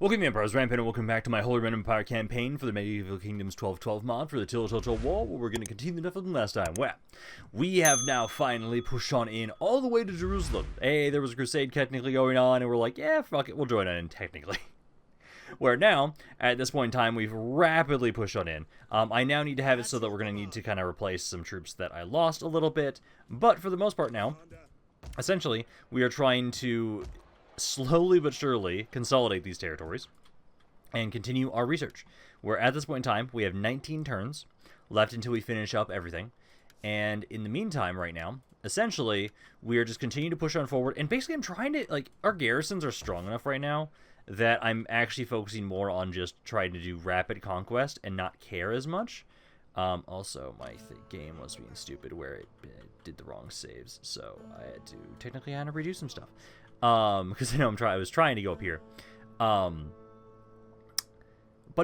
Welcome to Empire's Rampaned, and welcome back to my Holy Roman Empire campaign for the Medieval Kingdoms 1212 mod for the Attila Wall, where we're going to continue the from last time. Well, we have now finally pushed on in all the way to Jerusalem. Hey, there was a crusade technically going on, and we're like, yeah, fuck it, we'll join in technically. Where now, at this point in time, we've rapidly pushed on in. I now need to have it so that we're going to need to kind of replace some troops that I lost a little bit, but for the most part now, essentially, we are trying to slowly but surely consolidate these territories and continue our research. Where at this point in time, we have 19 turns left until we finish up everything. And in the meantime, right now, essentially, we are just continuing to push on forward. And basically, I'm trying to, like, our garrisons are strong enough right now that I'm actually focusing more on just trying to do rapid conquest and not care as much. Also, my game was being stupid where it did the wrong saves. So I had to technically kind of redo some stuff. Because I know I was trying to go up here. But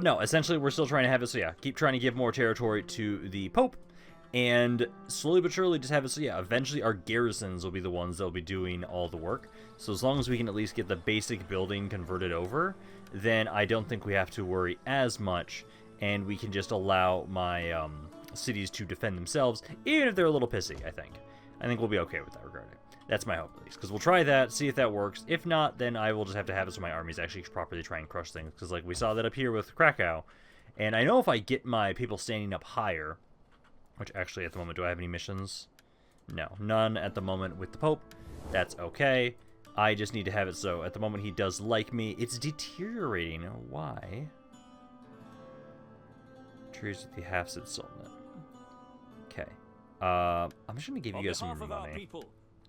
no, essentially we're still trying to have it, so yeah, keep trying to give more territory to the Pope, and slowly but surely just have it, so yeah, eventually our garrisons will be the ones that will be doing all the work. So as long as we can at least get the basic building converted over, then I don't think we have to worry as much, and we can just allow my cities to defend themselves, even if they're a little pissy, I think. I think we'll be okay with that regard. That's my hope, at least, because we'll try that, see if that works. If not, then I will just have to have it so my armies actually properly try and crush things, because, like, we saw that up here with Krakow, and I know if I get my people standing up higher, which actually, at the moment, do I have any missions? No, none at the moment with the Pope. That's okay. I just need to have it so, at the moment, he does like me. It's deteriorating. Why? Trees with the half-cent Sultanate. Okay. I'm just going to give you guys some money.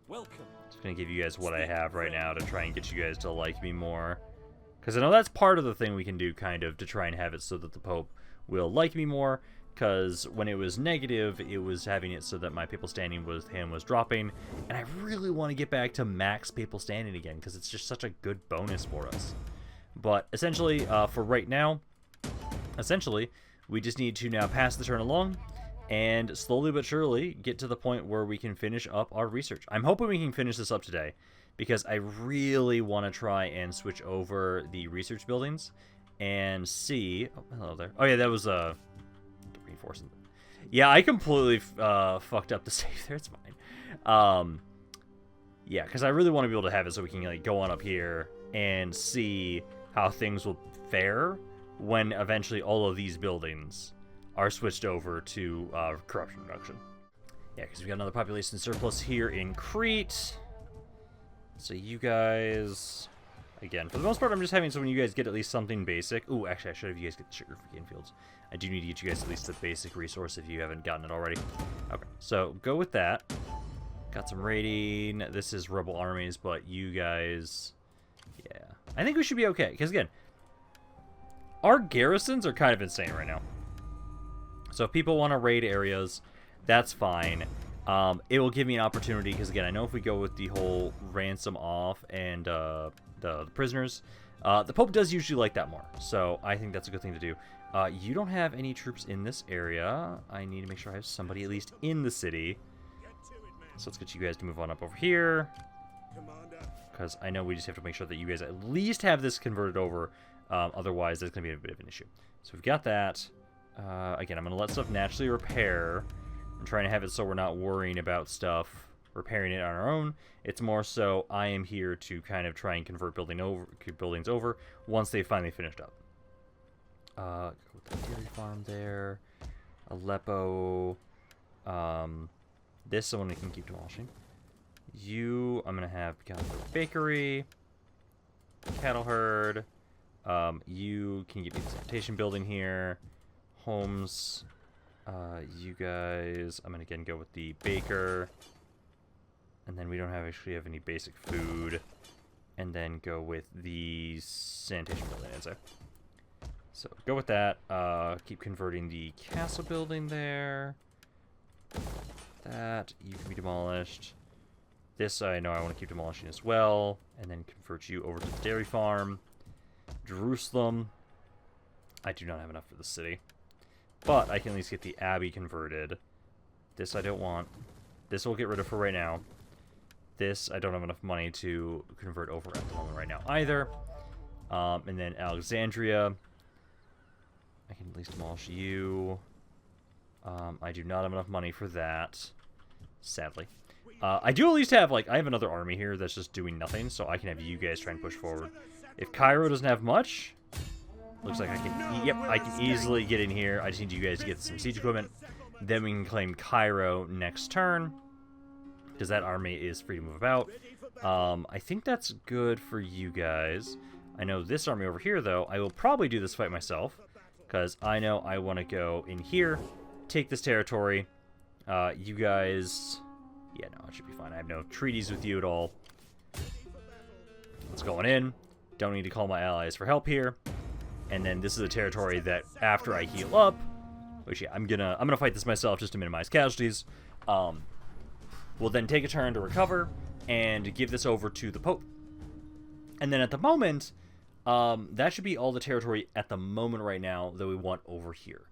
Welcome. Just gonna give you guys what I have right now to try and get you guys to like me more, because I know that's part of the thing we can do, kind of, to try and have it so that the Pope will like me more. Because when it was negative, it was having it so that my people standing with him was dropping, and I really want to get back to max people standing again, because it's just such a good bonus for us. But essentially, for right now, we just need to now pass the turn along and slowly but surely get to the point where we can finish up our research. I'm hoping we can finish this up today, because I really want to try and switch over the research buildings and see... Oh, hello there. Oh, yeah, that was reinforcing. Yeah, I completely fucked up the save there. It's fine. Yeah, because I really want to be able to have it so we can, like, go on up here and see how things will fare when eventually all of these buildings are switched over to corruption reduction. Yeah, because we got another population surplus here in Crete. So you guys, again, for the most part, I'm just having so when you guys get at least something basic. Ooh, actually, I should have you guys get the sugar cane fields. I do need to get you guys at least a basic resource if you haven't gotten it already. Okay, so go with that. Got some raiding. This is rebel armies, but you guys, yeah, I think we should be okay. Because again, our garrisons are kind of insane right now. So if people want to raid areas, that's fine. It will give me an opportunity, because again, I know if we go with the whole ransom off and the prisoners, the Pope does usually like that more. So I think that's a good thing to do. You don't have any troops in this area. I need to make sure I have somebody at least in the city. So let's get you guys to move on up over here, because I know we just have to make sure that you guys at least have this converted over. Otherwise, there's going to be a bit of an issue. So we've got that. Again, I'm going to let stuff naturally repair. I'm trying to have it so we're not worrying about stuff repairing it on our own. It's more so I am here to kind of try and convert buildings over once they've finally finished up. Go with the dairy farm there. Aleppo. This one we can keep demolishing. You, I'm going to have become a bakery. Cattle herd. You can get me the sanitation building here. Homes, you guys, I'm gonna again go with the baker, and then we don't actually have any basic food, and then go with the sanitation building, I'd say. So go with that. Keep converting the castle building there. That you can be demolished. This I know I want to keep demolishing as well, and then convert you over to the dairy farm. Jerusalem, I do not have enough for the city. But I can at least get the Abbey converted. This I don't want. This we'll get rid of for right now. This I don't have enough money to convert over at the moment right now either. And then Alexandria. I can at least demolish you. I do not have enough money for that, sadly. I do at least have, like, I have another army here that's just doing nothing, so I can have you guys try and push forward. If Cairo doesn't have much, looks like I can, yep, I can easily get in here. I just need you guys to get some siege equipment. Then we can claim Cairo next turn, because that army is free to move about. I think that's good for you guys. I know this army over here, though, I will probably do this fight myself, because I know I want to go in here, take this territory. You guys... Yeah, no, it should be fine. I have no treaties with you at all. Let's go on in. Don't need to call my allies for help here. And then this is a territory that after I heal up, which yeah, I'm gonna fight this myself just to minimize casualties. We'll then take a turn to recover and give this over to the Pope. And then at the moment, that should be all the territory at the moment right now that we want over here.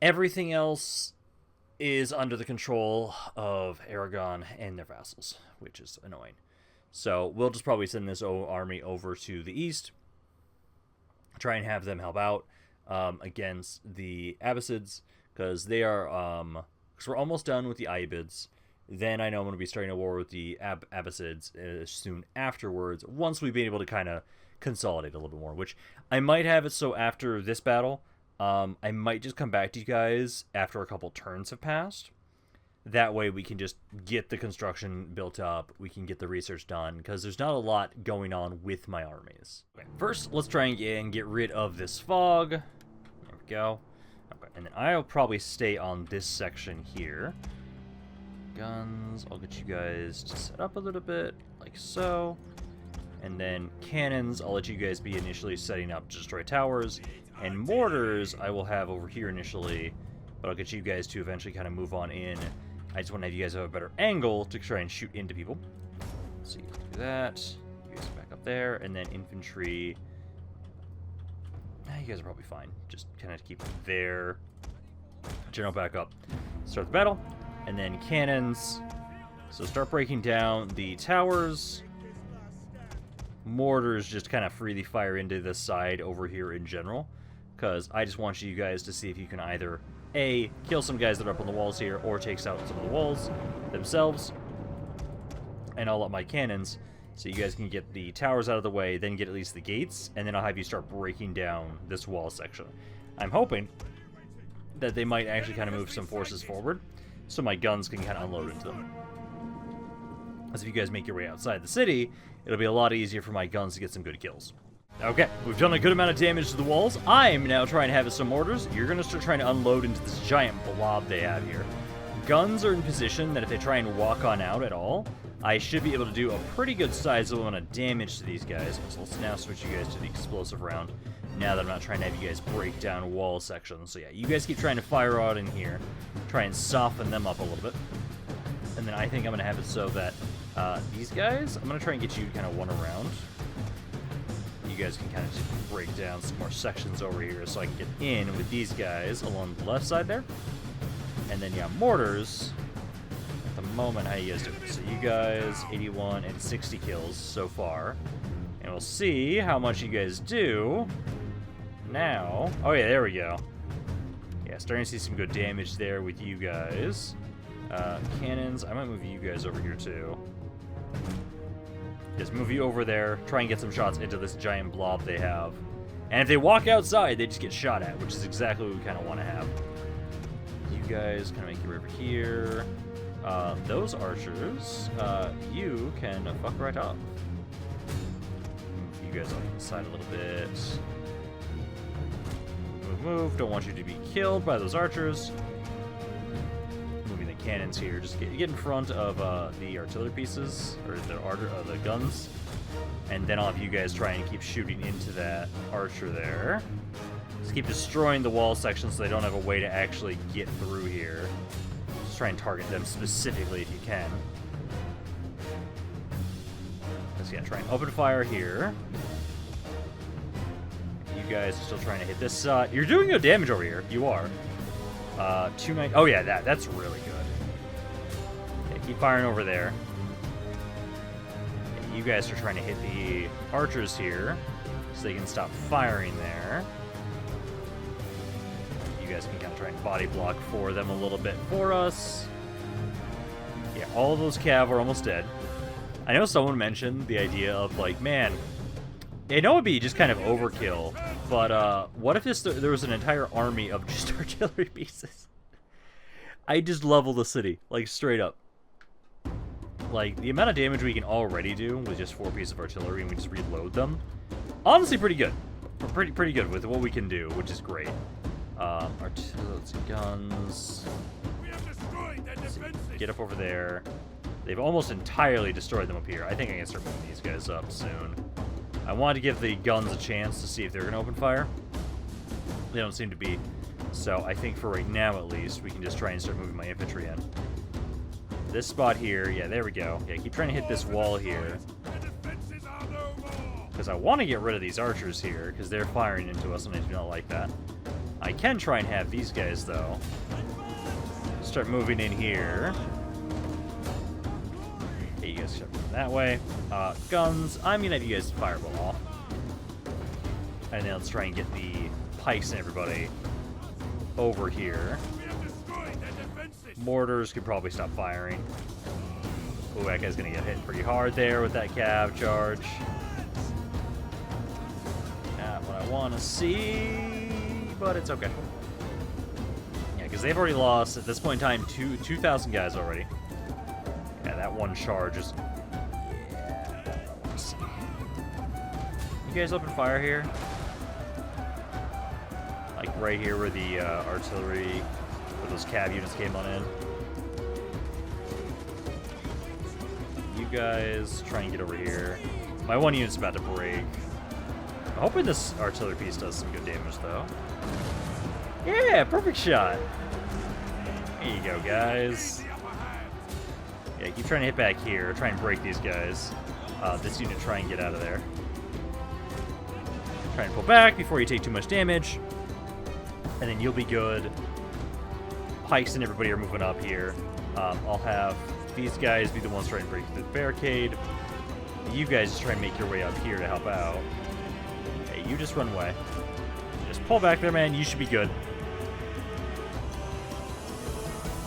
Everything else is under the control of Aragon and their vassals, which is annoying. So we'll just probably send this army over to the east, try and have them help out against the Abbasids, because they are, because we're almost done with the Ayyubids. Then I know I'm going to be starting a war with the Abbasids soon afterwards, once we've been able to kind of consolidate a little bit more, which I might have it so after this battle, I might just come back to you guys after a couple turns have passed. That way we can just get the construction built up, we can get the research done, because there's not a lot going on with my armies. Okay, first, let's try and get rid of this fog. There we go. Okay, and then I'll probably stay on this section here. Guns, I'll get you guys to set up a little bit, like so. And then cannons, I'll let you guys be initially setting up to destroy towers. And mortars, I will have over here initially, but I'll get you guys to eventually kind of move on in. I just want to have you guys have a better angle to try and shoot into people. So you can do that. You guys back up there, and then infantry. You guys are probably fine. Just kind of keep it there. General back up. Start the battle, and then cannons. So start breaking down the towers. Mortars just kind of freely fire into this side over here in general, because I just want you guys to see if you can either A, kill some guys that are up on the walls here, or takes out some of the walls themselves. And I'll up my cannons so you guys can get the towers out of the way, then get at least the gates, and then I'll have you start breaking down this wall section. I'm hoping that they might actually kind of move some forces forward so my guns can kind of unload into them. As if you guys make your way outside the city, it'll be a lot easier for my guns to get some good kills. Okay, we've done a good amount of damage to the walls. I'm now trying to have some mortars. You're going to start trying to unload into this giant blob they have here. Guns are in position that if they try and walk on out at all, I should be able to do a pretty good sized amount of damage to these guys. So let's now switch you guys to the explosive round, now that I'm not trying to have you guys break down wall sections. So yeah, you guys keep trying to fire out in here, try and soften them up a little bit. And then I think I'm going to have it so that these guys, I'm going to try and get you kind of one around. You guys can kind of just break down some more sections over here so I can get in with these guys along the left side there. And then, yeah, mortars. At the moment, how you guys doing? So you guys, 81 and 60 kills so far. And we'll see how much you guys do now. Oh, yeah, there we go. Yeah, starting to see some good damage there with you guys. Cannons, I might move you guys over here too. Just move you over there, try and get some shots into this giant blob they have. And if they walk outside, they just get shot at, which is exactly what we kind of want to have. You guys kind of make your way over here. Those archers, you can fuck right up. Move you guys off to the side a little bit. Move, don't want you to be killed by those archers. Cannons here, just get in front of the artillery pieces, or the guns, and then I'll have you guys try and keep shooting into that archer there. Just keep destroying the wall section so they don't have a way to actually get through here. Just try and target them specifically if you can. Let's try and open fire here. You guys are still trying to hit this. You're doing good damage over here. You are. 290. Oh yeah, that's really good. Keep firing over there. You guys are trying to hit the archers here. so they can stop firing there. You guys can kind of try and body block for them a little bit for us. Yeah, all of those cav are almost dead. I know someone mentioned the idea of, like, man, I know it'd be just kind of overkill, but what if there was an entire army of just artillery pieces? I just level the city, like, straight up. Like, the amount of damage we can already do with just 4 pieces of artillery and we just reload them, honestly pretty good. Pretty good with what we can do, which is great. Artillery, guns. Get up over there. They've almost entirely destroyed them up here. I think I can start moving these guys up soon. I wanted to give the guns a chance to see if they're going to open fire. They don't seem to be. So I think for right now, at least, we can just try and start moving my infantry in. This spot here, yeah, there we go. Yeah, keep trying to hit this wall here. Because I want to get rid of these archers here, because they're firing into us, and I do not like that. I can try and have these guys, though, start moving in here. Okay, you guys start moving that way. Guns, I'm going to have you guys fireball off. And then let's try and get the pikes and everybody over here. Mortars could probably stop firing. Oh, that guy's going to get hit pretty hard there with that cav charge. Not what I want to see, but it's okay. Yeah, because they've already lost, at this point in time, 2,000 guys already. Yeah, that one charge is... Yeah, I want to see. You guys open fire here? Like right here where the artillery... those cav units came on in. You guys try and get over here. My one unit's about to break. I'm hoping this artillery piece does some good damage, though. Yeah, perfect shot. There you go, guys. Yeah, keep trying to hit back here. Try and break these guys. This unit, try and get out of there. Try and pull back before you take too much damage. And then you'll be good. Pikes and everybody are moving up here. I'll have these guys be the ones trying to break through the barricade. You guys just try and make your way up here to help out. Hey, you just run away. Just pull back there, man. You should be good.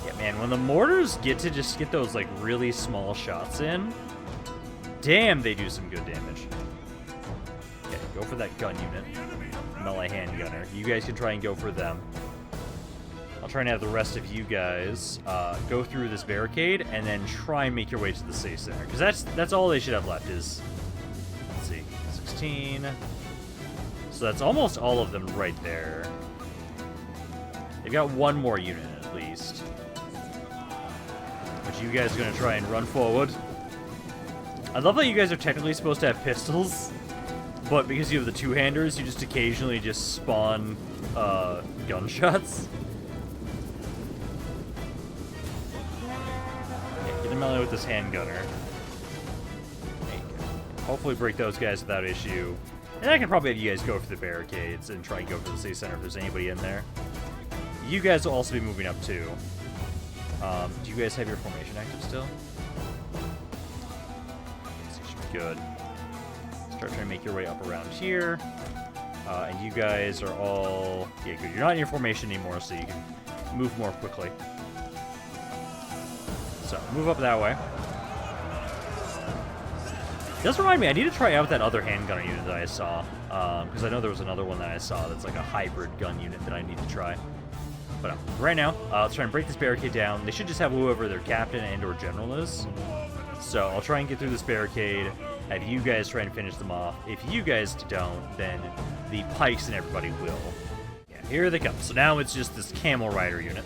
Yeah, man, when the mortars get to just get those, like, really small shots in, damn, they do some good damage. Okay, go for that gun unit. Melee handgunner. You guys can try and go for them. I'll try and have the rest of you guys go through this barricade and then try and make your way to the safe center. Because that's all they should have left is, let's see, 16. So that's almost all of them right there. They've got one more unit at least. Which you guys are going to try and run forward. I love that you guys are technically supposed to have pistols. But because you have the two-handers, you just occasionally just spawn gunshots. Melee with this handgunner. Hopefully break those guys without issue. And I can probably have you guys go for the barricades and try and go for the city center if there's anybody in there. You guys will also be moving up too. Do you guys have your formation active still? Yes, you should be good. Start trying to make your way up around here. And you guys are all... Yeah, good. You're not in your formation anymore, so you can move more quickly. So, move up that way. It does remind me, I need to try out that other handgunner unit that I saw. Because I know there was another one that I saw that's like a hybrid gun unit that I need to try. But right now, let's try and break this barricade down. They should just have whoever their captain and or general is. So, I'll try and get through this barricade, have you guys try and finish them off. If you guys don't, then the pikes and everybody will. Yeah, here they come. So now it's just this camel rider unit.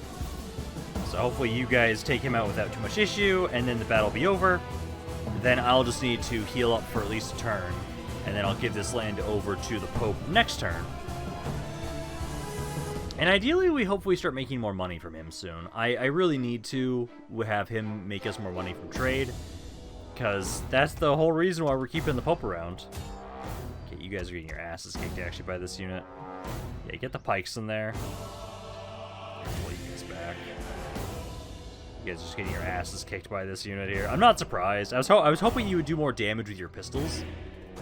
So hopefully you guys take him out without too much issue, and then the battle will be over. Then I'll just need to heal up for at least a turn, and then I'll give this land over to the Pope next turn. And ideally, we hopefully start making more money from him soon. I really need to have him make us more money from trade, because that's the whole reason why we're keeping the Pope around. Okay, you guys are getting your asses kicked actually by this unit. Yeah, get the pikes in there. Pull you guys back. You guys are just getting your asses kicked by this unit here. I'm not surprised. I was hoping you would do more damage with your pistols.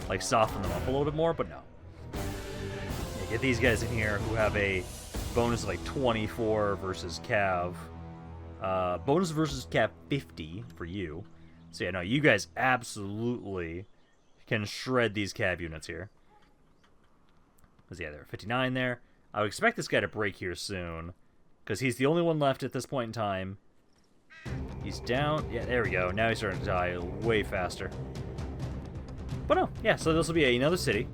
Like, soften them up a little bit more, but no. Get these guys in here who have a bonus of like 24 versus Cav. Bonus versus Cav 50 for you. So yeah, no, you guys absolutely can shred these Cav units here. Because yeah, there are 59 there. I would expect this guy to break here soon. Because he's the only one left at this point in time. He's down. Yeah, there we go. Now he's starting to die way faster. But no, yeah, so this will be another city.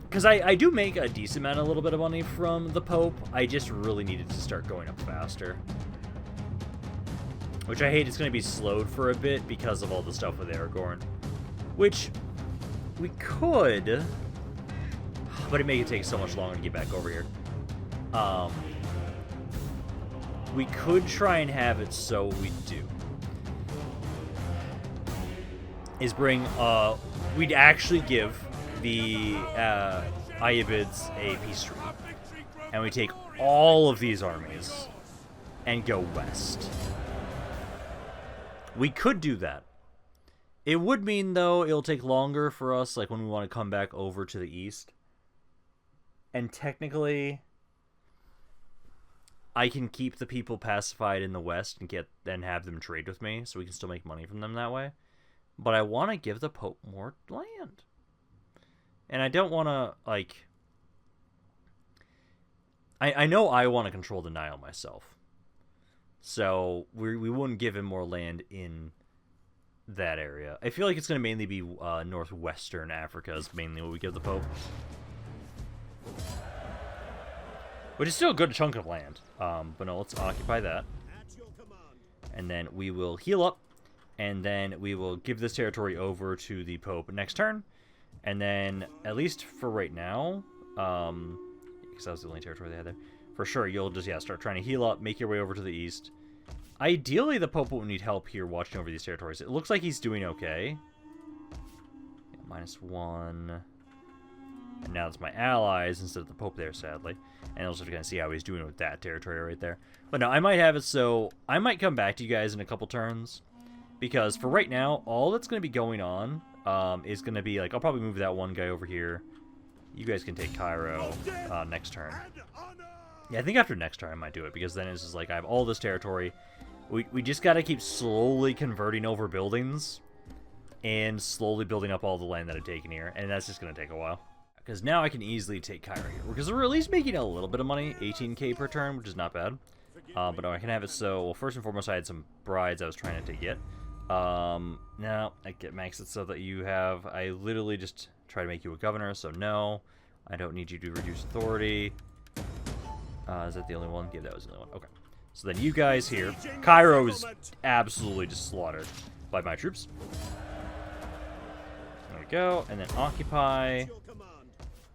Because I do make a decent amount, a little bit of money from the Pope. I just really needed to start going up faster. Which I hate, it's going to be slowed for a bit because of all the stuff with Aragorn. Which we could, but it may take so much longer to get back over here. We could try and have it so we do. Is bring, we'd actually give the Ayyubids a peace treaty. And we take all of these armies and go west. We could do that. It would mean, though, it'll take longer for us, like, when we want to come back over to the east. And technically, I can keep the people pacified in the west and have them trade with me, so we can still make money from them that way. But I want to give the Pope more land. And I don't want to, like... I know I want to control the Nile myself. So we wouldn't give him more land in that area. I feel like it's going to mainly be northwestern Africa is mainly what we give the Pope. Which is still a good chunk of land. But no, let's occupy that. And then we will heal up. And then we will give this territory over to the Pope next turn. And then, at least for right now, because that was the only territory they had there, for sure, you'll just, yeah, start trying to heal up, make your way over to the east. Ideally, the Pope won't need help here watching over these territories. It looks like he's doing okay. Yeah, -1. And now it's my allies instead of the Pope there, sadly. And I'll just kind of see how he's doing with that territory right there. But no, I might have it so I might come back to you guys in a couple turns. Because for right now, all that's going to be going on is going to be, like, I'll probably move that one guy over here. You guys can take Cairo next turn. Yeah, I think after next turn I might do it, because then it's just like I have all this territory. We just got to keep slowly converting over buildings and slowly building up all the land that I've taken here, and that's just going to take a while. Because now I can easily take Cairo here, because we're at least making a little bit of money, 18k per turn, which is not bad. But no, I can have it so, well, first and foremost, I had some brides I was trying to get. No, I get maxed it so that you have, I literally just try to make you a governor, so no, I don't need you to reduce authority. Is that the only one? Yeah, that was the only one. Okay. So then you guys here, Cairo is absolutely just slaughtered by my troops. There we go, and then occupy,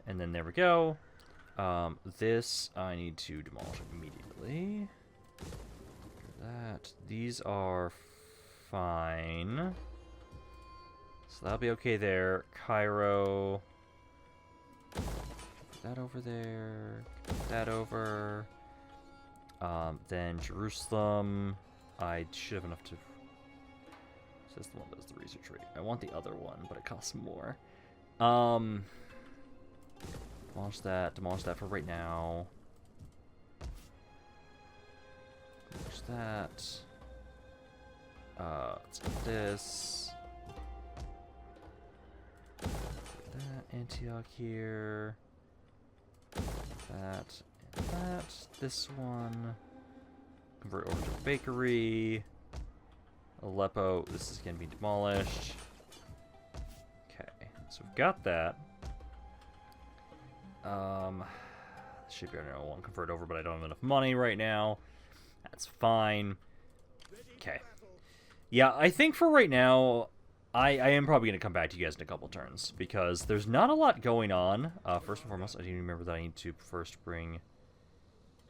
and then there we go. This I need to demolish immediately. That, these are fine. So that'll be okay there. Cairo. Put that over there. Put that over. Then Jerusalem. I should have enough to... Says the one that does the research rate. I want the other one, but it costs more. Demolish that. Demolish that for right now. Demolish that. Let's get this. Put that Antioch here. That and that. This one. Convert over to a bakery. Aleppo. This is going to be demolished. Okay, so we've got that. Shipyard I won't convert over, but I don't have enough money right now. That's fine. Okay. Yeah, I think for right now, I am probably going to come back to you guys in a couple turns, because there's not a lot going on. First and foremost, I do remember that I need to first bring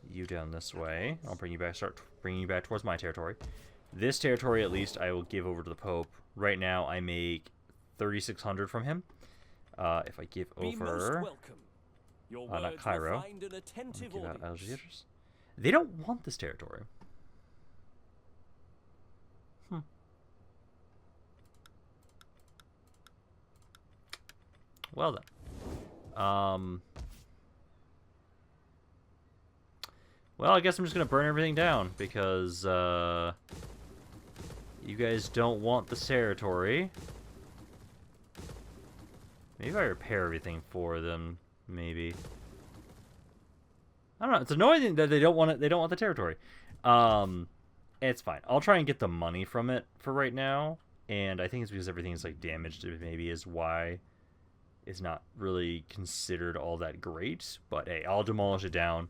you down this way. I'll bring you back, start bringing you back towards my territory. This territory, at least, I will give over to the Pope. Right now, I make 3,600 from him. If I give over... not Cairo. Give out Algiers. They don't want this territory. Well then. Well, I guess I'm just gonna burn everything down, because, you guys don't want this territory. Maybe if I repair everything for them, maybe. I don't know. It's annoying that they don't want it. They don't want the territory. It's fine. I'll try and get the money from it for right now. And I think it's because everything's like damaged. Maybe is why it's not really considered all that great. But hey, I'll demolish it down.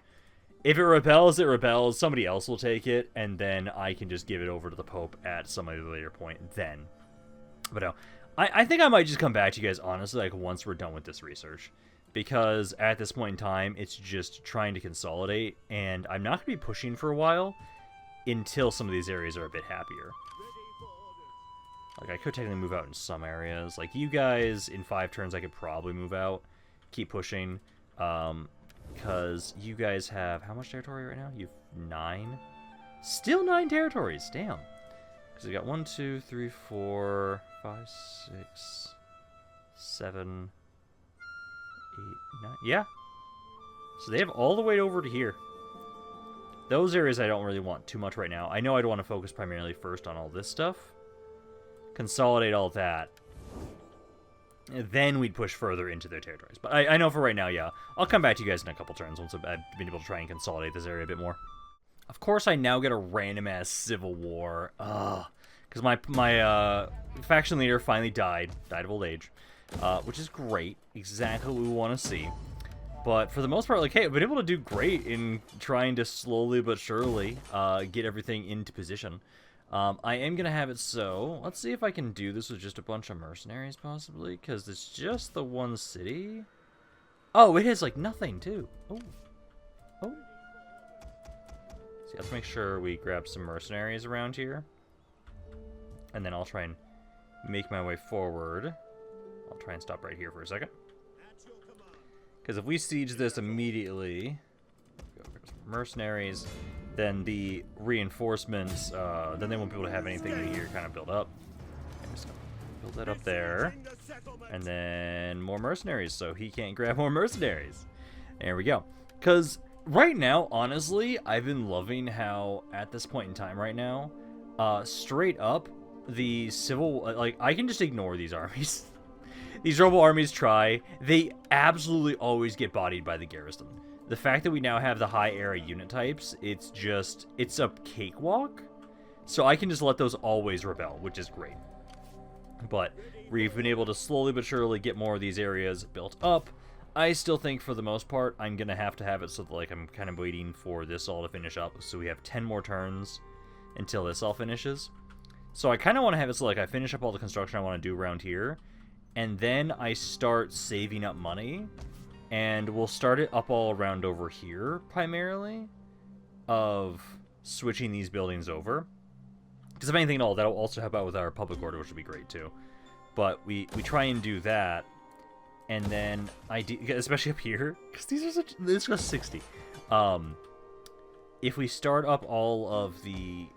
If it rebels, it rebels. Somebody else will take it, and then I can just give it over to the Pope at some later point. Then, but no, I think I might just come back to you guys honestly, like once we're done with this research. Because at this point in time, it's just trying to consolidate, and I'm not going to be pushing for a while until some of these areas are a bit happier. Like, I could technically move out in some areas. Like, you guys, in 5 turns, I could probably move out. Keep pushing. Because you guys have... How much territory right now? You have 9? Still 9 territories. Damn. Because we got 1, 2, 3, 4, 5, 6, 7... 8, 9. Yeah. So they have all the way over to here. Those areas I don't really want too much right now. I know I'd want to focus primarily first on all this stuff. Consolidate all that. And then we'd push further into their territories. But I know for right now, yeah. I'll come back to you guys in a couple turns once I've been able to try and consolidate this area a bit more. Of course, I now get a random-ass civil war. Ugh. Because my faction leader finally died. Died of old age. Which is great, exactly what we want to see. But for the most part, like, hey, I've been able to do great in trying to slowly but surely get everything into position. I am going to have it so, let's see if I can do this with just a bunch of mercenaries, possibly, because it's just the one city. Oh, it has, like, nothing, too. Oh. Oh. See, let's make sure we grab some mercenaries around here. And then I'll try and make my way forward. I'll try and stop right here for a second. Because if we siege this immediately, mercenaries, then the reinforcements, then they won't be able to have anything in here kind of build up. I'm just gonna build that up there. And then more mercenaries, so he can't grab more mercenaries. There we go. Because right now, honestly, I've been loving how, at this point in time right now, straight up, the civil, like, I can just ignore these armies. These rebel armies try. They absolutely always get bodied by the garrison. The fact that we now have the high area unit types, it's a cakewalk. So I can just let those always rebel, which is great. But we've been able to slowly but surely get more of these areas built up. I still think for the most part, I'm going to have it so that, like, I'm kind of waiting for this all to finish up. So we have 10 more turns until this all finishes. So I kind of want to have it so, like, I finish up all the construction I want to do around here. And then I start saving up money, and we'll start it up all around over here, primarily, of switching these buildings over. Because if anything at all, that'll also help out with our public order, which would be great, too. But we try and do that, and then especially up here, because these are such, this goes 60. If we start up all of the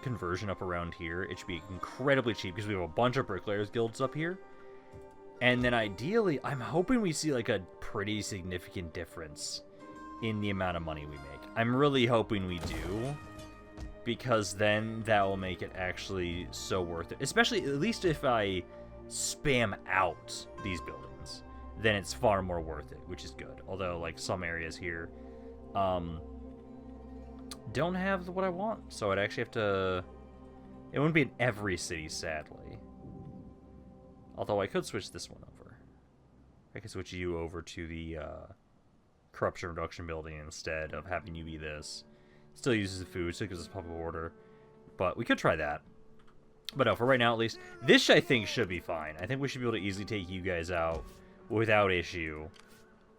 conversion up around here, it should be incredibly cheap, because we have a bunch of bricklayers guilds up here. And then ideally, I'm hoping we see like a pretty significant difference in the amount of money we make. I'm really hoping we do, because then that will make it actually so worth it. Especially, at least if I spam out these buildings, then it's far more worth it, which is good. Although, like, some areas here don't have what I want, so I'd actually have to... It wouldn't be in every city, sadly. Although I could switch this one over. I could switch you over to the corruption reduction building instead of having you be this. Still uses the food, still gives us public order. But we could try that. But no, for right now at least, this I think should be fine. I think we should be able to easily take you guys out without issue.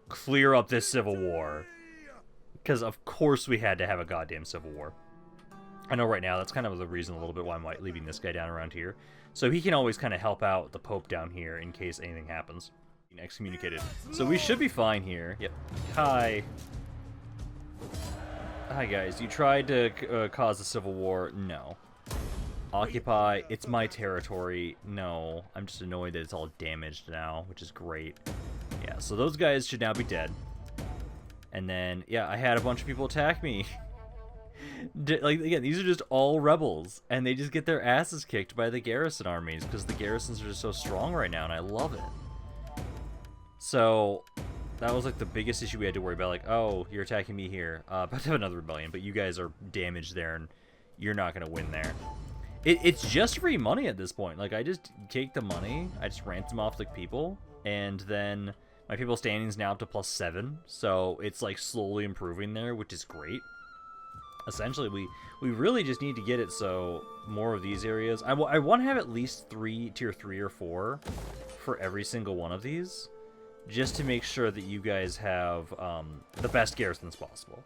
Clear up this civil war. Because of course we had to have a goddamn civil war. I know right now that's kind of the reason a little bit why I'm leaving this guy down around here. So he can always kind of help out the Pope down here in case anything happens. Excommunicated. So we should be fine here. Yep. Hi. Hi, guys. You tried to cause a civil war? No. Occupy. It's my territory. No. I'm just annoyed that it's all damaged now, which is great. Yeah, so those guys should now be dead. And then, yeah, I had a bunch of people attack me. Like, again, these are just all rebels, and they just get their asses kicked by the garrison armies because the garrisons are just so strong right now, and I love it. So that was like the biggest issue we had to worry about. Like, oh, you're attacking me here. About to have another rebellion, but you guys are damaged there, and you're not gonna win there. It's just free money at this point. Like, I just take the money, I just ransom off the people, and then my people standing is now up to +7, so it's like slowly improving there, which is great. Essentially, we really just need to get it so more of these areas. I want to have at least 3 tier 3 or 4 for every single one of these, just to make sure that you guys have the best garrisons possible.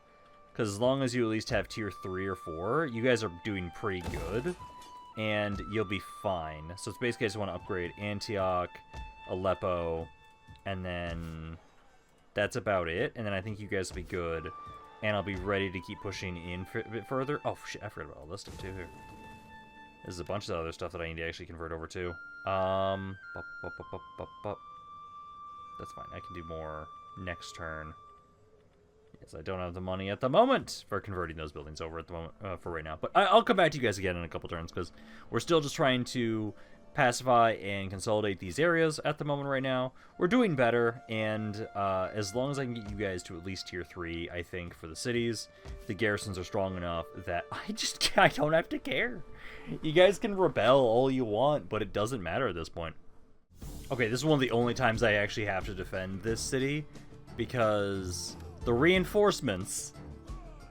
Because as long as you at least have tier 3 or 4, you guys are doing pretty good, and you'll be fine. So it's basically I just want to upgrade Antioch, Aleppo, and then that's about it. And then I think you guys will be good. And I'll be ready to keep pushing in a bit further. Oh, shit, I forgot about all this stuff, too. There's a bunch of other stuff that I need to actually convert over to. That's fine. I can do more next turn. Yes, I don't have the money at the moment for converting those buildings over at the moment for right now. But I'll come back to you guys again in a couple turns, because we're still just trying to pacify and consolidate these areas at the moment right now. We're doing better, and as long as I can get you guys to at least tier 3, I think, for the cities, the garrisons are strong enough that I don't have to care. You guys can rebel all you want, but it doesn't matter at this point. Okay, this is one of the only times I actually have to defend this city, because the reinforcements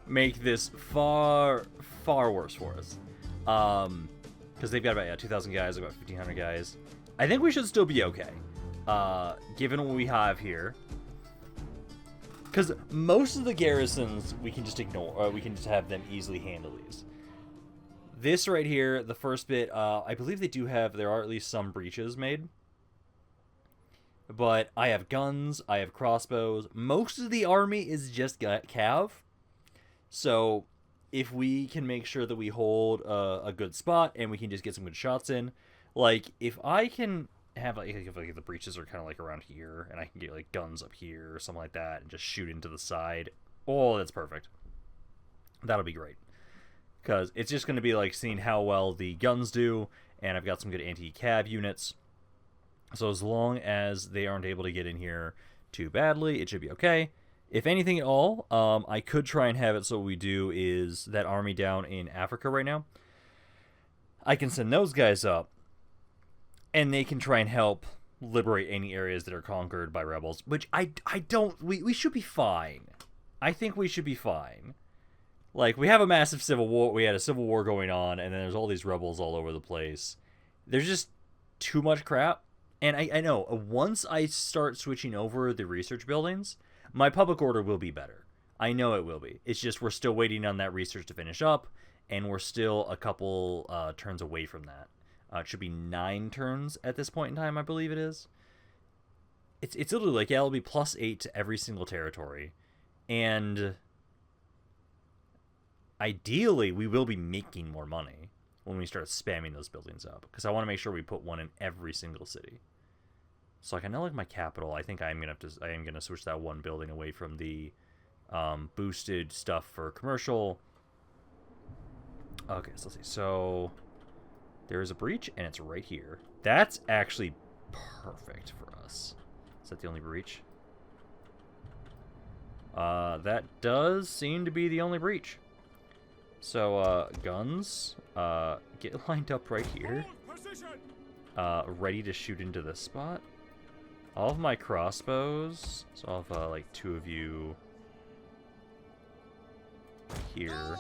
make this far, far worse for us. Because they've got about 2,000 guys, about 1,500 guys. I think we should still be okay, given what we have here. Because most of the garrisons we can just ignore, or we can just have them easily handle these. This right here, the first bit, I believe there are at least some breaches made. But I have guns, I have crossbows. Most of the army is just cav. So if we can make sure that we hold a good spot and we can just get some good shots in, like if I can have like if the breaches are kind of like around here and I can get like guns up here or something like that and just shoot into the side, oh, that's perfect. That'll be great, because it's just going to be like seeing how well the guns do, and I've got some good anti-cav units. So as long as they aren't able to get in here too badly, it should be okay. If anything at all, I could try and have it so what we do is that army down in Africa right now, I can send those guys up, and they can try and help liberate any areas that are conquered by rebels, which I don't, we should be fine. I think we should be fine. Like, we have a massive civil war, we had a civil war going on, and then there's all these rebels all over the place. There's just too much crap, and I know, once I start switching over the research buildings, my public order will be better. I know it will be. It's just we're still waiting on that research to finish up, and we're still a couple turns away from that. It should be 9 turns at this point in time, I believe it is. It's literally like, yeah, it'll be +8 to every single territory. And ideally, we will be making more money when we start spamming those buildings up, because I want to make sure we put one in every single city. So like, I know like my capital, I think I am gonna switch that one building away from the boosted stuff for commercial. Okay, so let's see. So there is a breach, and it's right here. That's actually perfect for us. Is that the only breach? That does seem to be the only breach. So guns, get lined up right here. Ready to shoot into this spot. All of my crossbows, so I'll have like 2 of you here,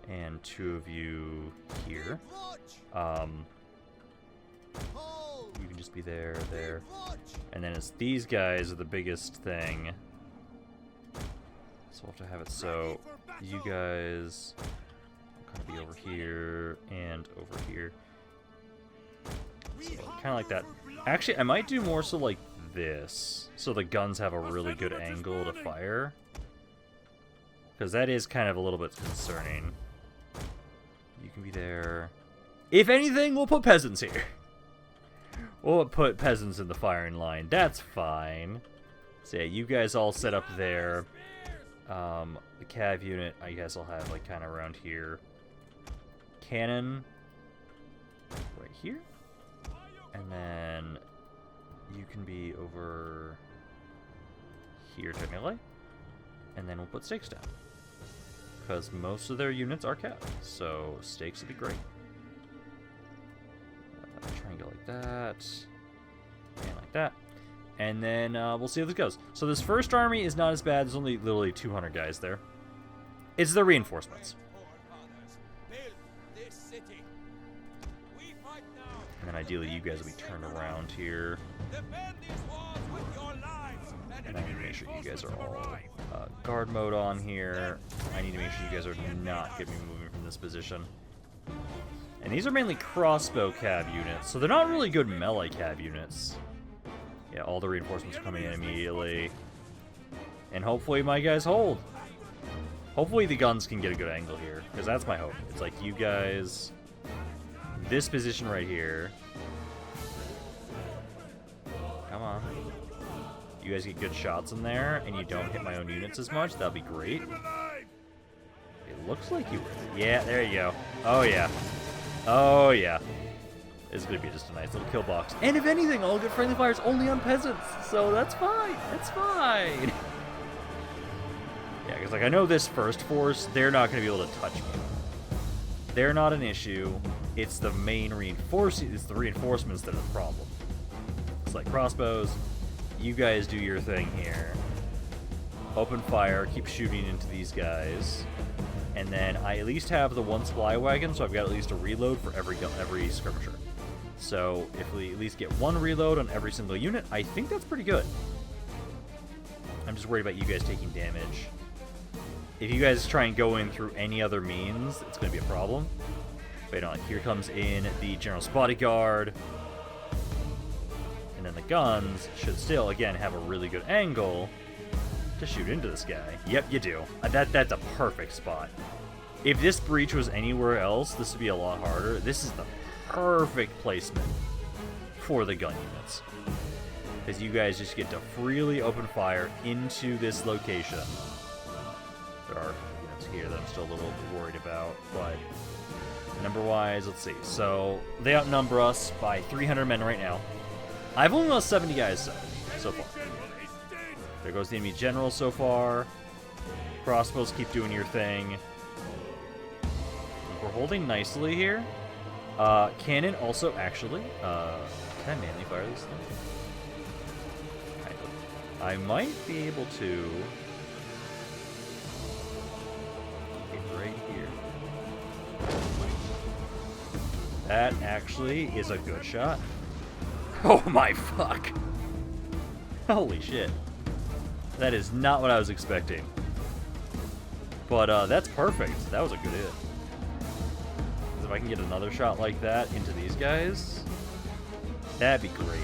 and 2 of you here. You can just be there, and then it's these guys are the biggest thing. So I'll have to have it so you guys will kind of be over here and over here. So kind of like that. Actually, I might do more so like this, so the guns have a really good angle to fire, because that is kind of a little bit concerning. You can be there. If anything, we'll put peasants here. We'll put peasants in the firing line. That's fine. So yeah, you guys all set up there. The cav unit, I guess I'll have like kind of around here. Cannon right here. And then you can be over here to melee. And then we'll put stakes down. Because most of their units are cav, so stakes would be great. Try and go like that. And like that. And then we'll see how this goes. So this first army is not as bad. There's only literally 200 guys there. It's the reinforcements. And then ideally you guys will be turned around here. And I need to make sure you guys are all guard mode on here. I need to make sure you guys are not going to be moving from this position. And these are mainly crossbow cav units, so they're not really good melee cav units. Yeah, all the reinforcements are coming in immediately. And hopefully my guys hold. Hopefully the guns can get a good angle here, because that's my hope. It's like you guys... This position right here. Come on. You guys get good shots in there, and you don't hit my own units as much. That'll be great. It looks like you were. Yeah, there you go. Oh, yeah. Oh, yeah. It's going to be just a nice little kill box. And if anything, I'll get friendly fires only on peasants. So that's fine. That's fine. Yeah, because like I know this first force, they're not going to be able to touch me. They're not an issue. It's the main reinforcements. It's the reinforcements that are the problem. It's like crossbows. You guys do your thing here. Open fire. Keep shooting into these guys. And then I at least have the one supply wagon, so I've got at least a reload for every skirmisher. So if we at least get one reload on every single unit, I think that's pretty good. I'm just worried about you guys taking damage. If you guys try and go in through any other means, it's going to be a problem. But you know, like here comes in the General's Bodyguard. And then the guns should still, again, have a really good angle to shoot into this guy. Yep, you do. That's a perfect spot. If this breach was anywhere else, this would be a lot harder. This is the perfect placement for the gun units. Because you guys just get to freely open fire into this location. There are units here that I'm still a little worried about, but number-wise, let's see. So they outnumber us by 300 men right now. I've only lost 70 guys so far. There goes the enemy general so far. Crossbows keep doing your thing. We're holding nicely here. Cannon also actually. Can I manly fire this thing? I might be able to. Get right here. That actually is a good shot. Oh my fuck. Holy shit. That is not what I was expecting. But that's perfect. That was a good hit. If I can get another shot like that into these guys, that'd be great.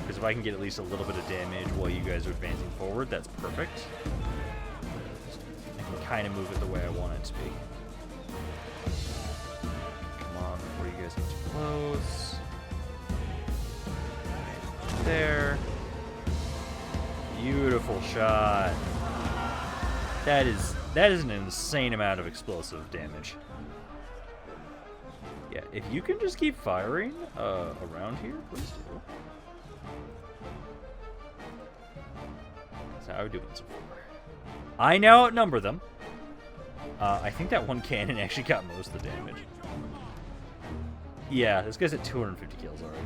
Because if I can get at least a little bit of damage while you guys are advancing forward, that's perfect. I can kind of move it the way I want it to be. Come on, before you guys get too close. There. Beautiful shot. That is an insane amount of explosive damage. Yeah, if you can just keep firing around here, please do. That's how I would do it so far. I now outnumber them. I think that one cannon actually got most of the damage. Yeah, this guy's at 250 kills already.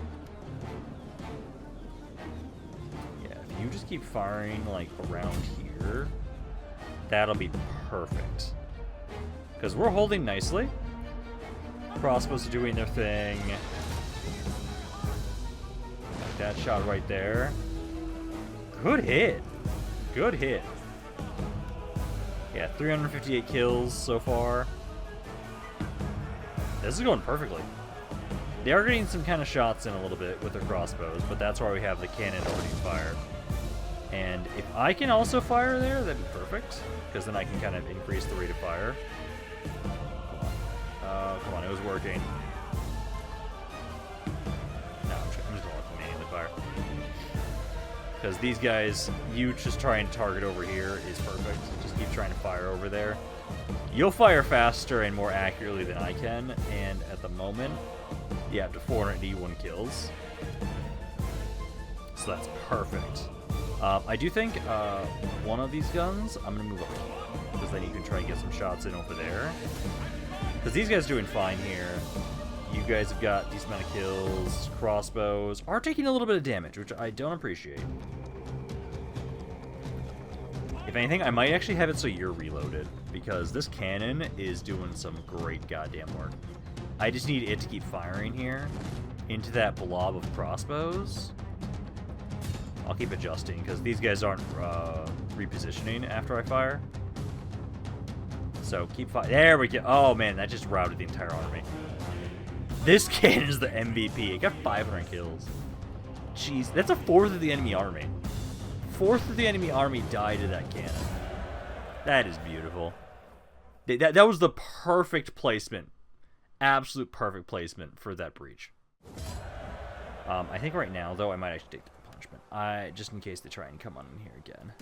You just keep firing like around here, that'll be perfect. Because we're holding nicely. Crossbows are doing their thing. Like that shot right there. Good hit. Good hit. Yeah, 358 kills so far. This is going perfectly. They are getting some kind of shots in a little bit with their crossbows, but that's why we have the cannon already fired. And if I can also fire there, that'd be perfect. Because then I can kind of increase the rate of fire. Come on, it was working. No, I'm just going to let them manually fire. Because these guys, you just try and target over here is perfect. Just keep trying to fire over there. You'll fire faster and more accurately than I can, and at the moment, you have to 481 kills. So that's perfect. I do think one of these guns, I'm going to move up here, because then you can try and get some shots in over there. Because these guys are doing fine here. You guys have got a decent amount of kills. Crossbows are taking a little bit of damage, which I don't appreciate. If anything, I might actually have it so you're reloaded, because this cannon is doing some great goddamn work. I just need it to keep firing here into that blob of crossbows. I'll keep adjusting, because these guys aren't repositioning after I fire. So keep firing. There we go. Oh, man, that just routed the entire army. This cannon is the MVP. It got 500 kills. Jeez, that's a fourth of the enemy army. Fourth of the enemy army died to that cannon. That is beautiful. That was the perfect placement. Absolute perfect placement for that breach. I think right now, though, I might actually take the punishment. Just in case they try and come on in here again.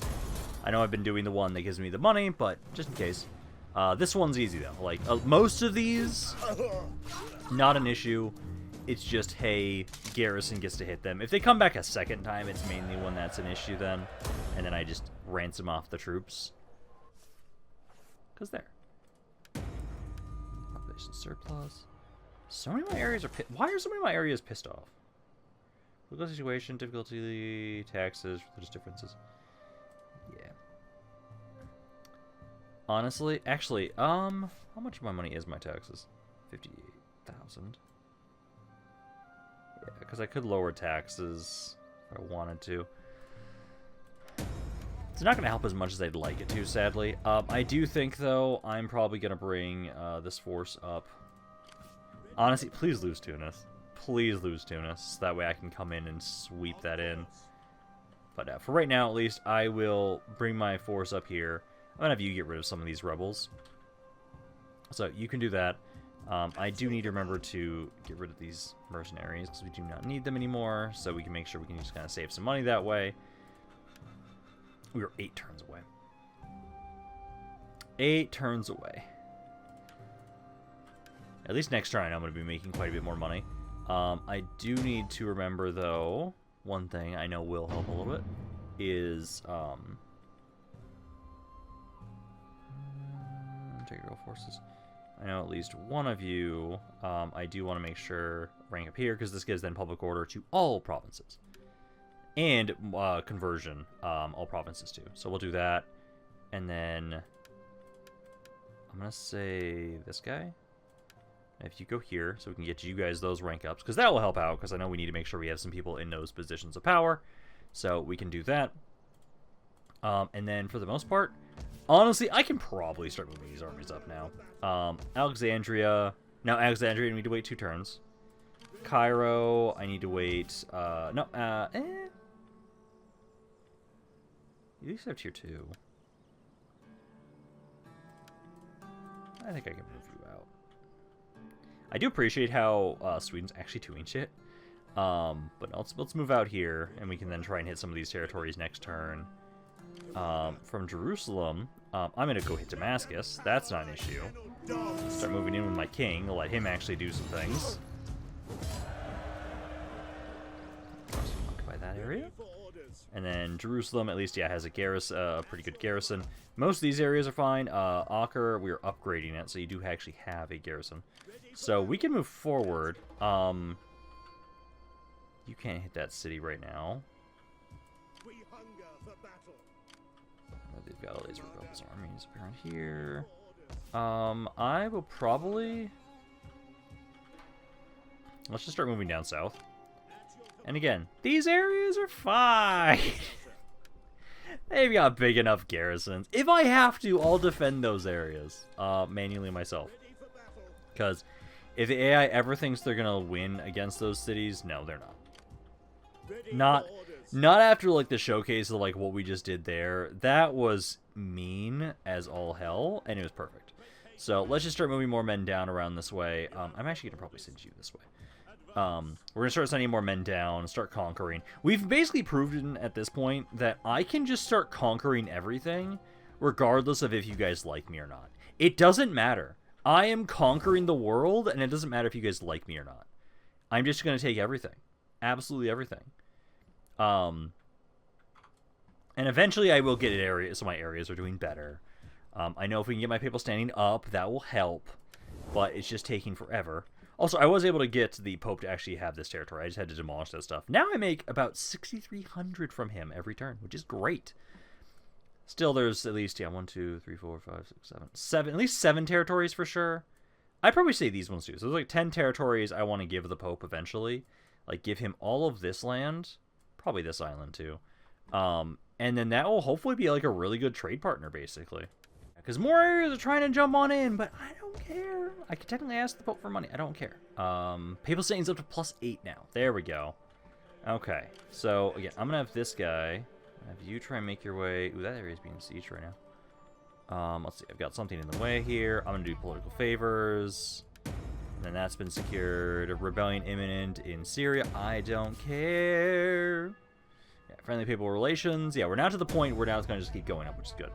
I know I've been doing the one that gives me the money, but just in case. This one's easy, though. Like, most of these, not an issue. It's just, hey, garrison gets to hit them. If they come back a second time, it's mainly when that's an issue then. And then I just ransom off the troops. Because there. Population surplus. So many of my areas are pissed. Why are so many of my areas pissed off? Local situation, difficulty, taxes, religious differences. Yeah. Honestly, actually, how much of my money is my taxes? 58,000. Yeah, because I could lower taxes if I wanted to. It's not going to help as much as I'd like it to, sadly. I do think, though, I'm probably going to bring this force up. Honestly, please lose Tunis. Please lose Tunis. That way I can come in and sweep that in. But for right now, at least, I will bring my force up here. I'm going to have you get rid of some of these rebels. So you can do that. I do need to remember to get rid of these mercenaries because we do not need them anymore. So we can make sure we can just kind of save some money that way. We are 8 turns away. 8 turns away. At least next turn I'm going to be making quite a bit more money. I do need to remember, though, one thing I know will help a little bit is integral forces. I know at least one of you, I do want to make sure rank up here because this gives then public order to all provinces. And conversion, all provinces too. So we'll do that. And then I'm going to say this guy. If you go here, so we can get you guys those rank ups, because that will help out, because I know we need to make sure we have some people in those positions of power. So we can do that. And then for the most part, honestly, I can probably start moving these armies up now. Alexandria. Now, Alexandria, I need to wait 2 turns. Cairo, I need to wait. You at least have tier 2. I think I can move you out. I do appreciate how Sweden's actually doing shit. But let's move out here, and we can then try and hit some of these territories next turn. From Jerusalem, I'm going to go hit Damascus. That's not an issue. Start moving in with my king. I'll let him actually do some things. Occupy that area. And then Jerusalem, at least, yeah, has a garrison, a pretty good garrison. Most of these areas are fine. Acre, we're upgrading it, so you do actually have a garrison. So we can move forward. You can't hit that city right now. They've got all these rebels armies around here. I will probably... Let's just start moving down south. And again, these areas are fine. They've got big enough garrisons. If I have to, I'll defend those areas manually myself. Because if the AI ever thinks they're going to win against those cities, no, they're not. Not after, like, the showcase of, like, what we just did there. That was mean as all hell, and it was perfect. So let's just start moving more men down around this way. I'm actually going to probably send you this way. We're going to start sending more men down, start conquering. We've basically proven at this point that I can just start conquering everything regardless of if you guys like me or not. It doesn't matter. I am conquering the world, and it doesn't matter if you guys like me or not. I'm just going to take everything. Absolutely everything. And eventually I will get areas, so my areas are doing better. I know if we can get my people standing up, that will help. But it's just taking forever. Also, I was able to get the Pope to actually have this territory. I just had to demolish that stuff. Now I make about 6,300 from him every turn, which is great. Still, there's at least, 1, 2, 3, 4, 5, 6, 7, at least 7 territories for sure. I'd probably say these ones too. So there's like 10 territories I want to give the Pope eventually. Like, give him all of this land. Probably this island too. And then that will hopefully be like a really good trade partner, basically. Because more areas are trying to jump on in, but I don't care. I can technically ask the Pope for money. I don't care. Papal State's up to +8 now. There we go. Okay. So, again, I'm going to have this guy. Have you try and make your way... Ooh, that area is being sieged right now. Let's see. I've got something in the way here. I'm going to do political favors. And then that's been secured. A rebellion imminent in Syria. I don't care. Yeah, friendly papal relations. Yeah, we're now to the point where now it's going to just keep going up, which is good.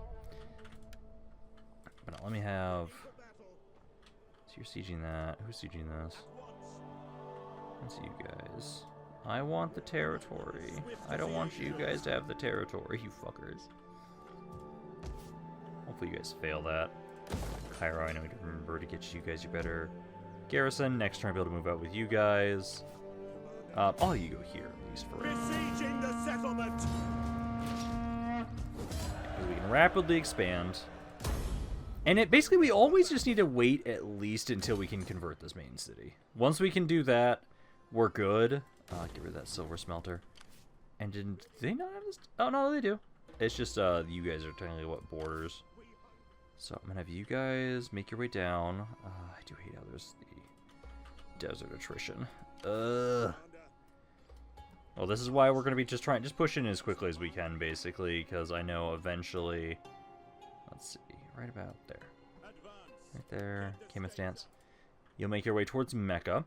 But let me have... So you're sieging that. Who's sieging this? Let's see you guys. I want the territory. I don't want you guys to have the territory, you fuckers. Hopefully you guys fail that. Cairo, I know to remember to get you guys your better garrison. Next turn I'll be able to move out with you guys. Oh, you go here, at least for right now. Besieging the settlement. Because we can rapidly expand. And basically, we always just need to wait at least until we can convert this main city. Once we can do that, we're good. Get rid of that silver smelter. And do they not have this? Oh, no, they do. It's just, you guys are technically what, borders. So I'm going to have you guys make your way down. I do hate how there's the desert attrition. Well, this is why we're going to be just pushing as quickly as we can, basically, because I know eventually... Let's see. Right about there. Right there. Cayman stance. You'll make your way towards Mecca.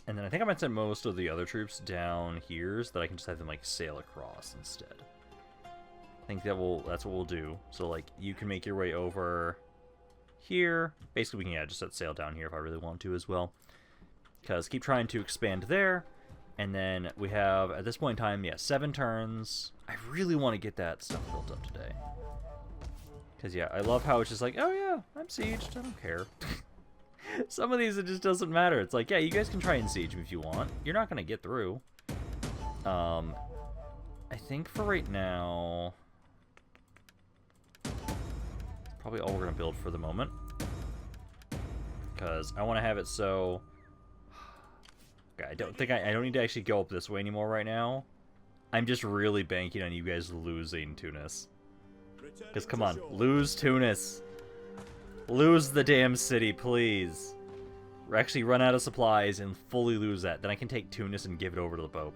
And then I think I might send most of the other troops down here so that I can just have them, like, sail across instead. I think that's what we'll do. So, like, you can make your way over here. Basically, we can, just set sail down here if I really want to as well. Because keep trying to expand there. And then we have, at this point in time, 7 turns. I really want to get that stuff built up today. Because, I love how it's just like, oh, yeah, I'm sieged. I don't care. Some of these, it just doesn't matter. It's like, yeah, you guys can try and siege me if you want. You're not going to get through. I think for right now... Probably all we're going to build for the moment. Because I want to have it so... Okay, I don't need to actually go up this way anymore right now. I'm just really banking on you guys losing Tunis. Because, come on, lose Tunis. Lose the damn city, please. Or actually run out of supplies and fully lose that. Then I can take Tunis and give it over to the Pope.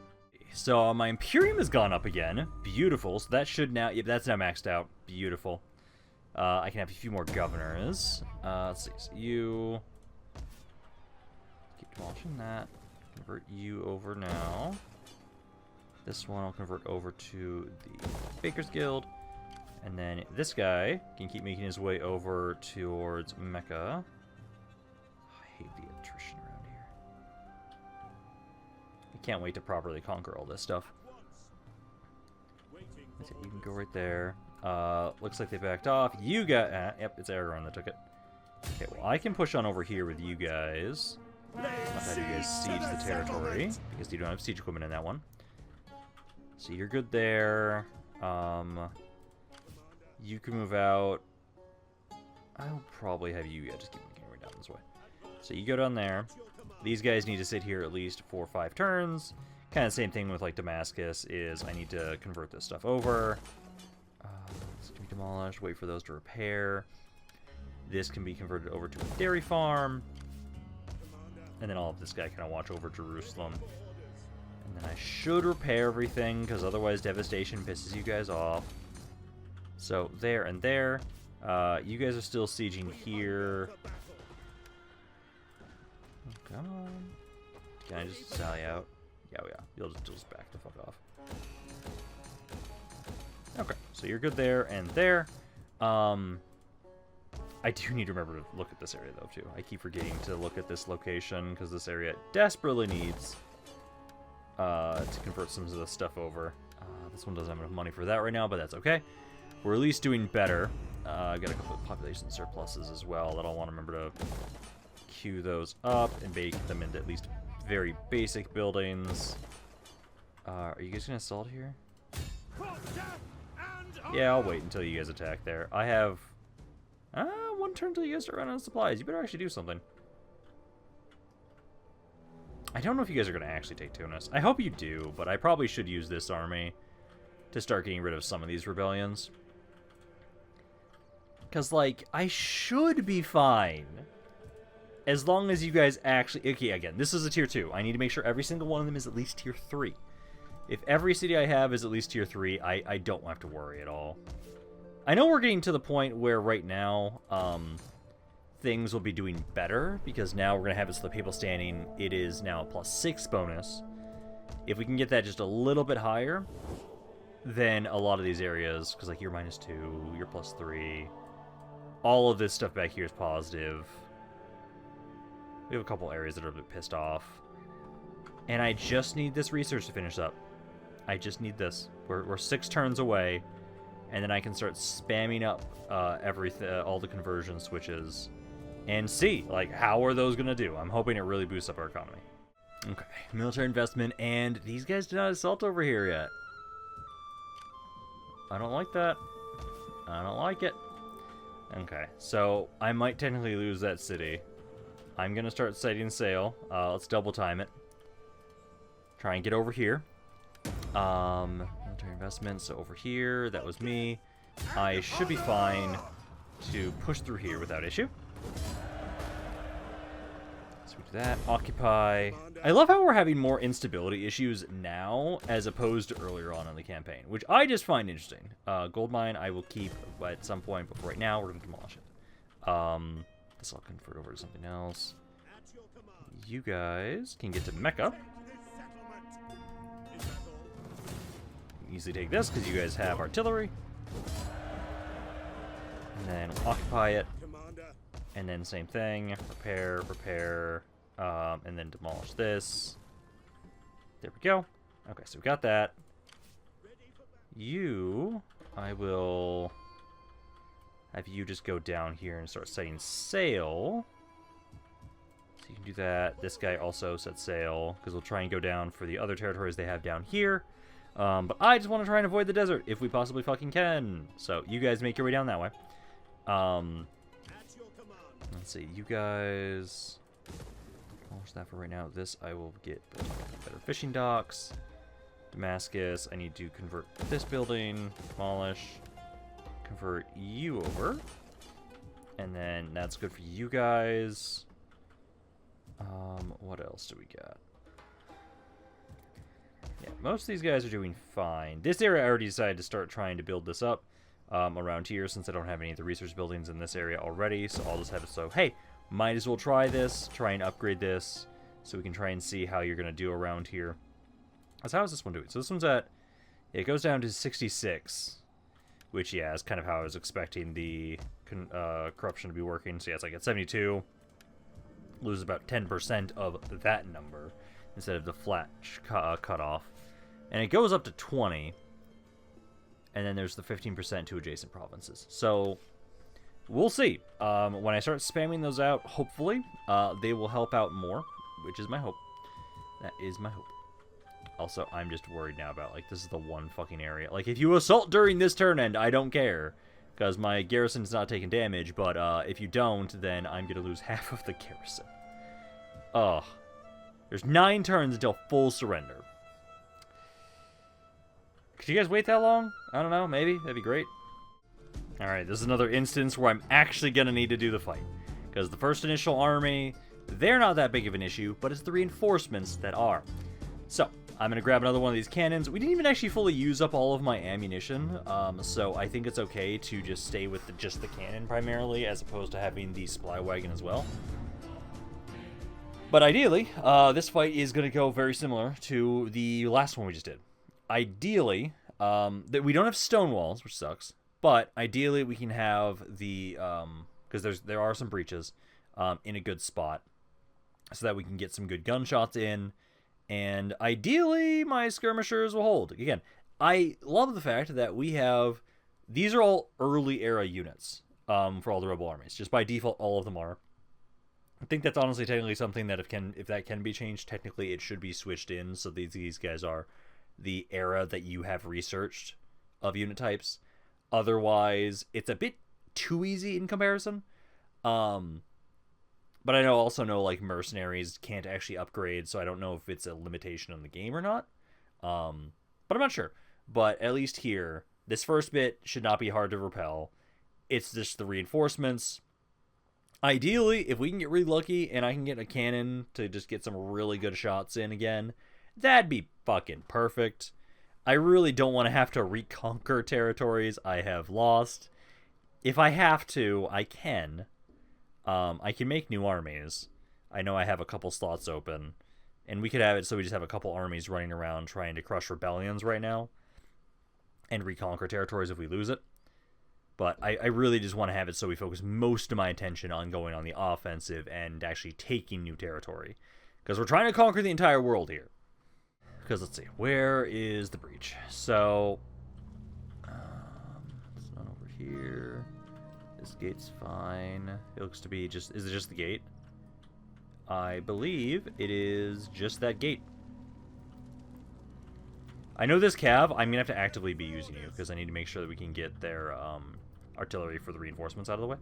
So, my Imperium has gone up again. Beautiful. So that should now... Yep, that's now maxed out. Beautiful. I can have a few more governors. Let's see. So you... Keep demolishing that. Convert you over now. This one I'll convert over to the Baker's Guild. And then this guy can keep making his way over towards Mecca. I hate the attrition around here. I can't wait to properly conquer all this stuff. You can go right there. Looks like they backed off. You got... yep, it's Aragorn that took it. Okay, well, I can push on over here with you guys. I'll have you guys siege the territory, because you don't have siege equipment in that one. So you're good there. You can move out. I'll probably have you just keep making your way down this way. So you go down there. These guys need to sit here at least 4 or 5 turns. Kind of the same thing with like Damascus is I need to convert this stuff over. This can be demolished. Wait for those to repair. This can be converted over to a dairy farm. And then I'll have this guy kind of watch over Jerusalem. And then I should repair everything because otherwise devastation pisses you guys off. So there and there. You guys are still sieging here. Oh, come on. Can I just sally out? Yeah, You'll just back the fuck off. Okay, so you're good there and there. I do need to remember to look at this area, though, too. I keep forgetting to look at this location, because this area desperately needs to convert some of this stuff over. This one doesn't have enough money for that right now, but that's okay. We're at least doing better. I've got a couple of population surpluses as well that I'll want to remember to queue those up and make them into at least very basic buildings. Are you guys going to assault here? Yeah, I'll wait until you guys attack there. I have... one turn till you guys start running out of supplies. You better actually do something. I don't know if you guys are going to actually take Tunis. I hope you do, but I probably should use this army to start getting rid of some of these rebellions. Because, like, I should be fine. As long as you guys actually... Okay, again, this is a tier 2. I need to make sure every single one of them is at least tier 3. If every city I have is at least tier 3, I don't have to worry at all. I know we're getting to the point where right now, things will be doing better, because now we're going to have it so the people standing, it is now a +6 bonus. If we can get that just a little bit higher, then a lot of these areas, because like you're -2, you're +3, all of this stuff back here is positive. We have a couple areas that are a bit pissed off. And I just need this research to finish up. I just need this. We're 6 turns away, and then I can start spamming up all the conversion switches and see, like, how are those going to do? I'm hoping it really boosts up our economy. Okay, military investment, and these guys did not assault over here yet. I don't like that. I don't like it. Okay, so I might technically lose that city. I'm going to start setting sail. Let's double time it. Try and get over here. Military investment, so over here, that was me. I should be fine to push through here without issue. So we do that. Occupy. I love how we're having more instability issues now as opposed to earlier on in the campaign, which I just find interesting. Gold mine I will keep at some point, but for right now we're going to demolish it. This I'll convert over to something else. You guys can get to Mecca. Easily take this because you guys have artillery. And then we'll occupy it. And then same thing. Repair, and then demolish this. There we go. Okay, so we got that. You, I will have you just go down here and start setting sail. So you can do that. This guy also sets sail because we'll try and go down for the other territories they have down here. But I just want to try and avoid the desert if we possibly fucking can. So you guys make your way down that way. Let's see, you guys demolish that for right now. This I will get better fishing docks. Damascus, I need to convert this building, demolish, convert you over, and then that's good for you guys. What else do we got? Yeah, most of these guys are doing fine. This area I already decided to start trying to build this up around here since I don't have any of the research buildings in this area already, so I'll just have it so, hey, might as well try this, try and upgrade this, so we can try and see how you're going to do around here. So how is this one doing? So this one's at, it goes down to 66, which, yeah, is kind of how I was expecting the corruption to be working. So yeah, it's like at 72, lose about 10% of that number instead of the flat cutoff. And it goes up to 20, and then there's the 15% to adjacent provinces. So we'll see. When I start spamming those out, hopefully, they will help out more, which is my hope. That is my hope. Also, I'm just worried now about, like, this is the one fucking area. Like, if you assault during this turn end, I don't care, because my garrison's not taking damage, but if you don't, then I'm going to lose half of the garrison. Ugh. There's 9 turns until full surrender. Could you guys wait that long? I don't know, maybe. That'd be great. Alright, this is another instance where I'm actually going to need to do the fight. Because the first initial army, they're not that big of an issue, but it's the reinforcements that are. So, I'm going to grab another one of these cannons. We didn't even actually fully use up all of my ammunition, so I think it's okay to just stay with just the cannon primarily, as opposed to having the supply wagon as well. But ideally, this fight is going to go very similar to the last one we just did. Ideally, that we don't have stone walls, which sucks. But ideally, we can have the because there are some breaches in a good spot, so that we can get some good gunshots in, and ideally, my skirmishers will hold. Again, I love the fact that we have these are all early era units for all the rebel armies. Just by default, all of them are. I think that's honestly technically something that if that can be changed, technically it should be switched in. So these guys are the era that you have researched of unit types. Otherwise, it's a bit too easy in comparison. But I also know like mercenaries can't actually upgrade, so I don't know if it's a limitation on the game or not. But I'm not sure. But at least here, this first bit should not be hard to repel. It's just the reinforcements. Ideally, if we can get really lucky and I can get a cannon to just get some really good shots in again, that'd be fucking perfect. I really don't want to have to reconquer territories I have lost. If I have to, I can. I can make new armies. I know I have a couple slots open. And we could have it so we just have a couple armies running around trying to crush rebellions right now. And reconquer territories if we lose it. But I really just want to have it so we focus most of my attention on going on the offensive and actually taking new territory. Because we're trying to conquer the entire world here. Because let's see, where is the breach? So, it's not over here. This gate's fine. It looks to be just, is it just the gate? I believe it is just that gate. I know this cav, I'm going to have to actively be using you because I need to make sure that we can get their artillery for the reinforcements out of the way.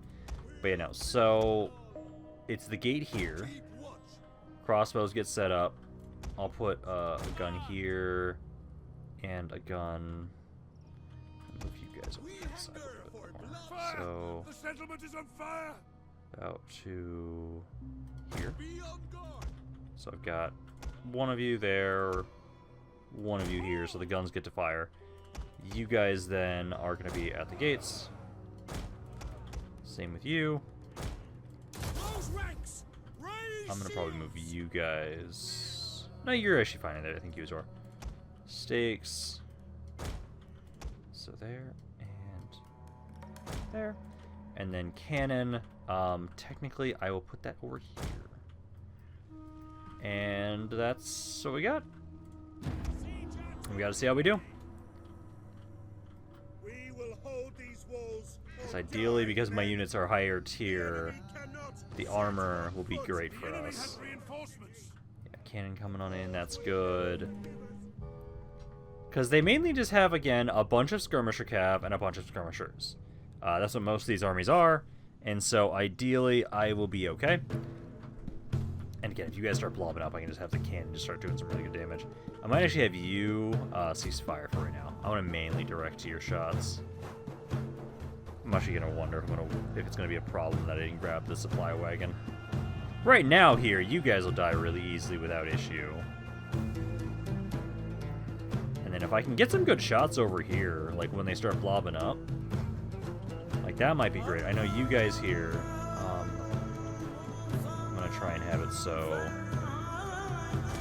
But yeah, no, so it's the gate here. Crossbows get set up. I'll put a gun here and a gun. I'll move you guys over to the side a little bit more. So the settlement is on fire. About to here. So I've got one of you there, one of you here, so the guns get to fire. You guys then are going to be at the gates. Same with you. I'm going to probably move you guys. No, you're actually fine in there. I think you are. Stakes. So there and there. And then cannon. Technically, I will put that over here. And that's what we got. We got to see how we do. We will hold these walls. Because ideally, because my units are higher tier, the armor will be great for us. Yeah, cannon coming on in, that's good. Because they mainly just have, again, a bunch of skirmisher cav and a bunch of skirmishers. That's what most of these armies are. And so, ideally, I will be okay. And again, if you guys start blobbing up, I can just have the cannon just start doing some really good damage. I might actually have you cease fire for right now. I want to mainly direct to your shots. I'm actually going to wonder if it's going to be a problem that I didn't grab the supply wagon. Right now here, you guys will die really easily without issue. And then if I can get some good shots over here, like when they start blobbing up, like that might be great. I know you guys here, I'm going to try and have it so...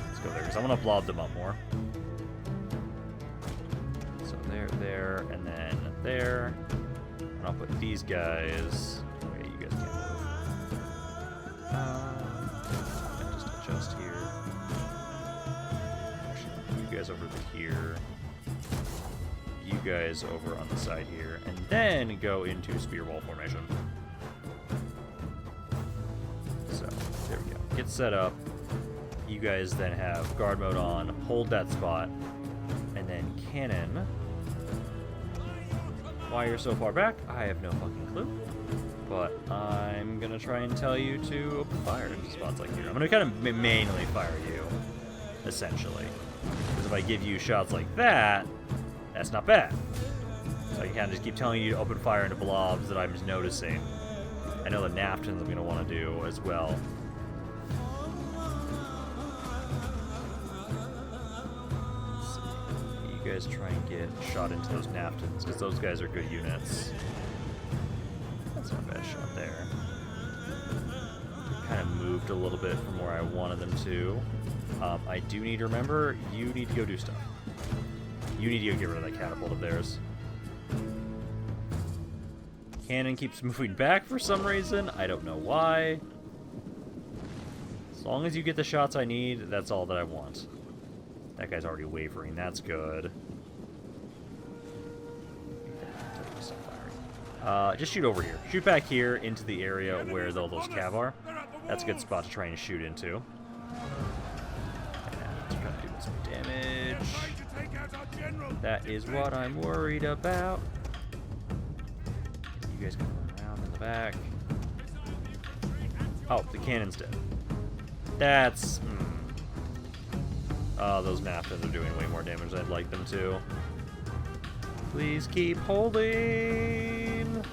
Let's go there, because I want to blob them up more. So there, and then there. And I'll put these guys... Okay, you guys can't move. Just adjust here. Actually, you guys over to here. You guys over on the side here. And then go into spear wall formation. So, there we go. Get set up. You guys then have guard mode on. Hold that spot. And then cannon. Why you're so far back, I have no fucking clue. But I'm gonna try and tell you to open fire in spots like here. I'm gonna kind of mainly fire you, essentially. Because if I give you shots like that, that's not bad. So I can kind of just keep telling you to open fire into blobs that I'm just noticing. I know the Naftons I'm gonna want to do as well. You guys try and get shot into those Naftons, because those guys are good units. That's not a bad shot there. Kind of moved a little bit from where I wanted them to. I do need to remember, you need to go do stuff. You need to go get rid of that catapult of theirs. Cannon keeps moving back for some reason. I don't know why. As long as you get the shots I need, that's all that I want. That guy's already wavering. That's good. Just shoot over here. Shoot back here into the area where all those cav are. That's a good spot to try and shoot into. Let's try to do some damage. That is what I'm worried about. You guys can run around in the back. Oh, the cannon's dead. That's... Oh, those napkins are doing way more damage than I'd like them to. Please keep holding.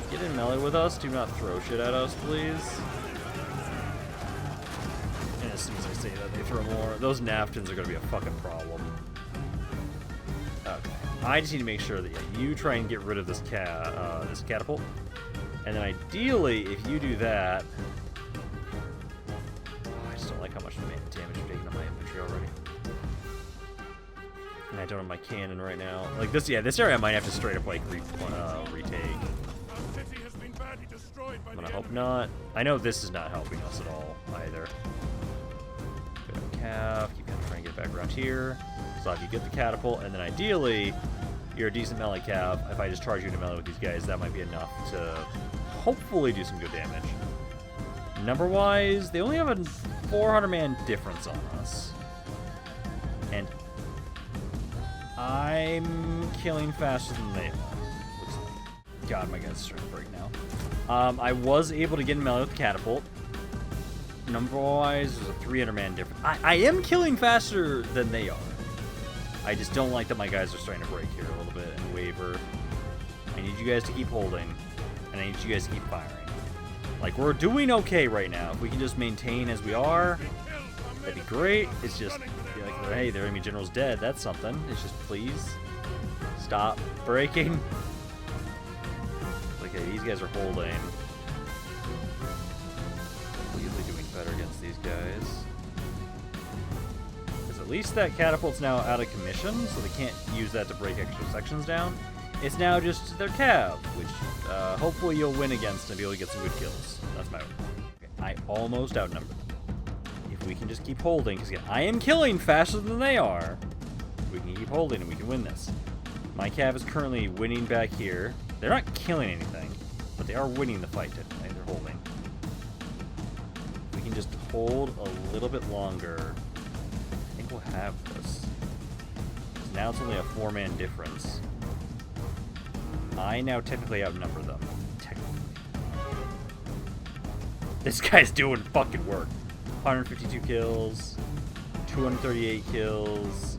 Get in melee with us. Do not throw shit at us, please. And as soon as I say that, they throw more. Those napkins are going to be a fucking problem. Okay. I just need to make sure that you try and get rid of this this catapult. And then ideally, if you do that... Oh, I just don't like how much damage you're taking on my infantry already. And I don't have my cannon right now. Like this, yeah, this area I might have to straight up like retake. I'm gonna hope not. I know this is not helping us at all either. Go to Cav, keep kind of trying to get back around here. So if you get the catapult, and then ideally, you're a decent melee Cav. If I just charge you into melee with these guys, that might be enough to hopefully do some good damage. Number-wise, they only have a 400-man difference on us. And I'm killing faster than they are. Looks like. God, my guy's starting to break now. I was able to get in melee with the catapult. Number-wise, there's a 300-man difference. I am killing faster than they are. I just don't like that my guys are starting to break here a little bit and waver. I need you guys to keep holding, and I need you guys to keep firing. Like, we're doing okay right now. If we can just maintain as we are, that'd be great. It's just, be like, hey, their enemy general's dead. That's something. It's just, please, stop breaking. Okay, these guys are holding. Completely doing better against these guys. Because at least that catapult's now out of commission, so they can't use that to break extra sections down. It's now just their cav, which hopefully you'll win against and be able to get some good kills. That's my hope. Okay, I almost outnumbered them. If we can just keep holding, because I am killing faster than they are, we can keep holding and we can win this. My cav is currently winning back here. They're not killing anything, but they are winning the fight, definitely. They're holding. We can just hold a little bit longer. I think we'll have this. Now it's only a 4-man difference. I now technically outnumber them. Technically. This guy's doing fucking work. 152 kills. 238 kills.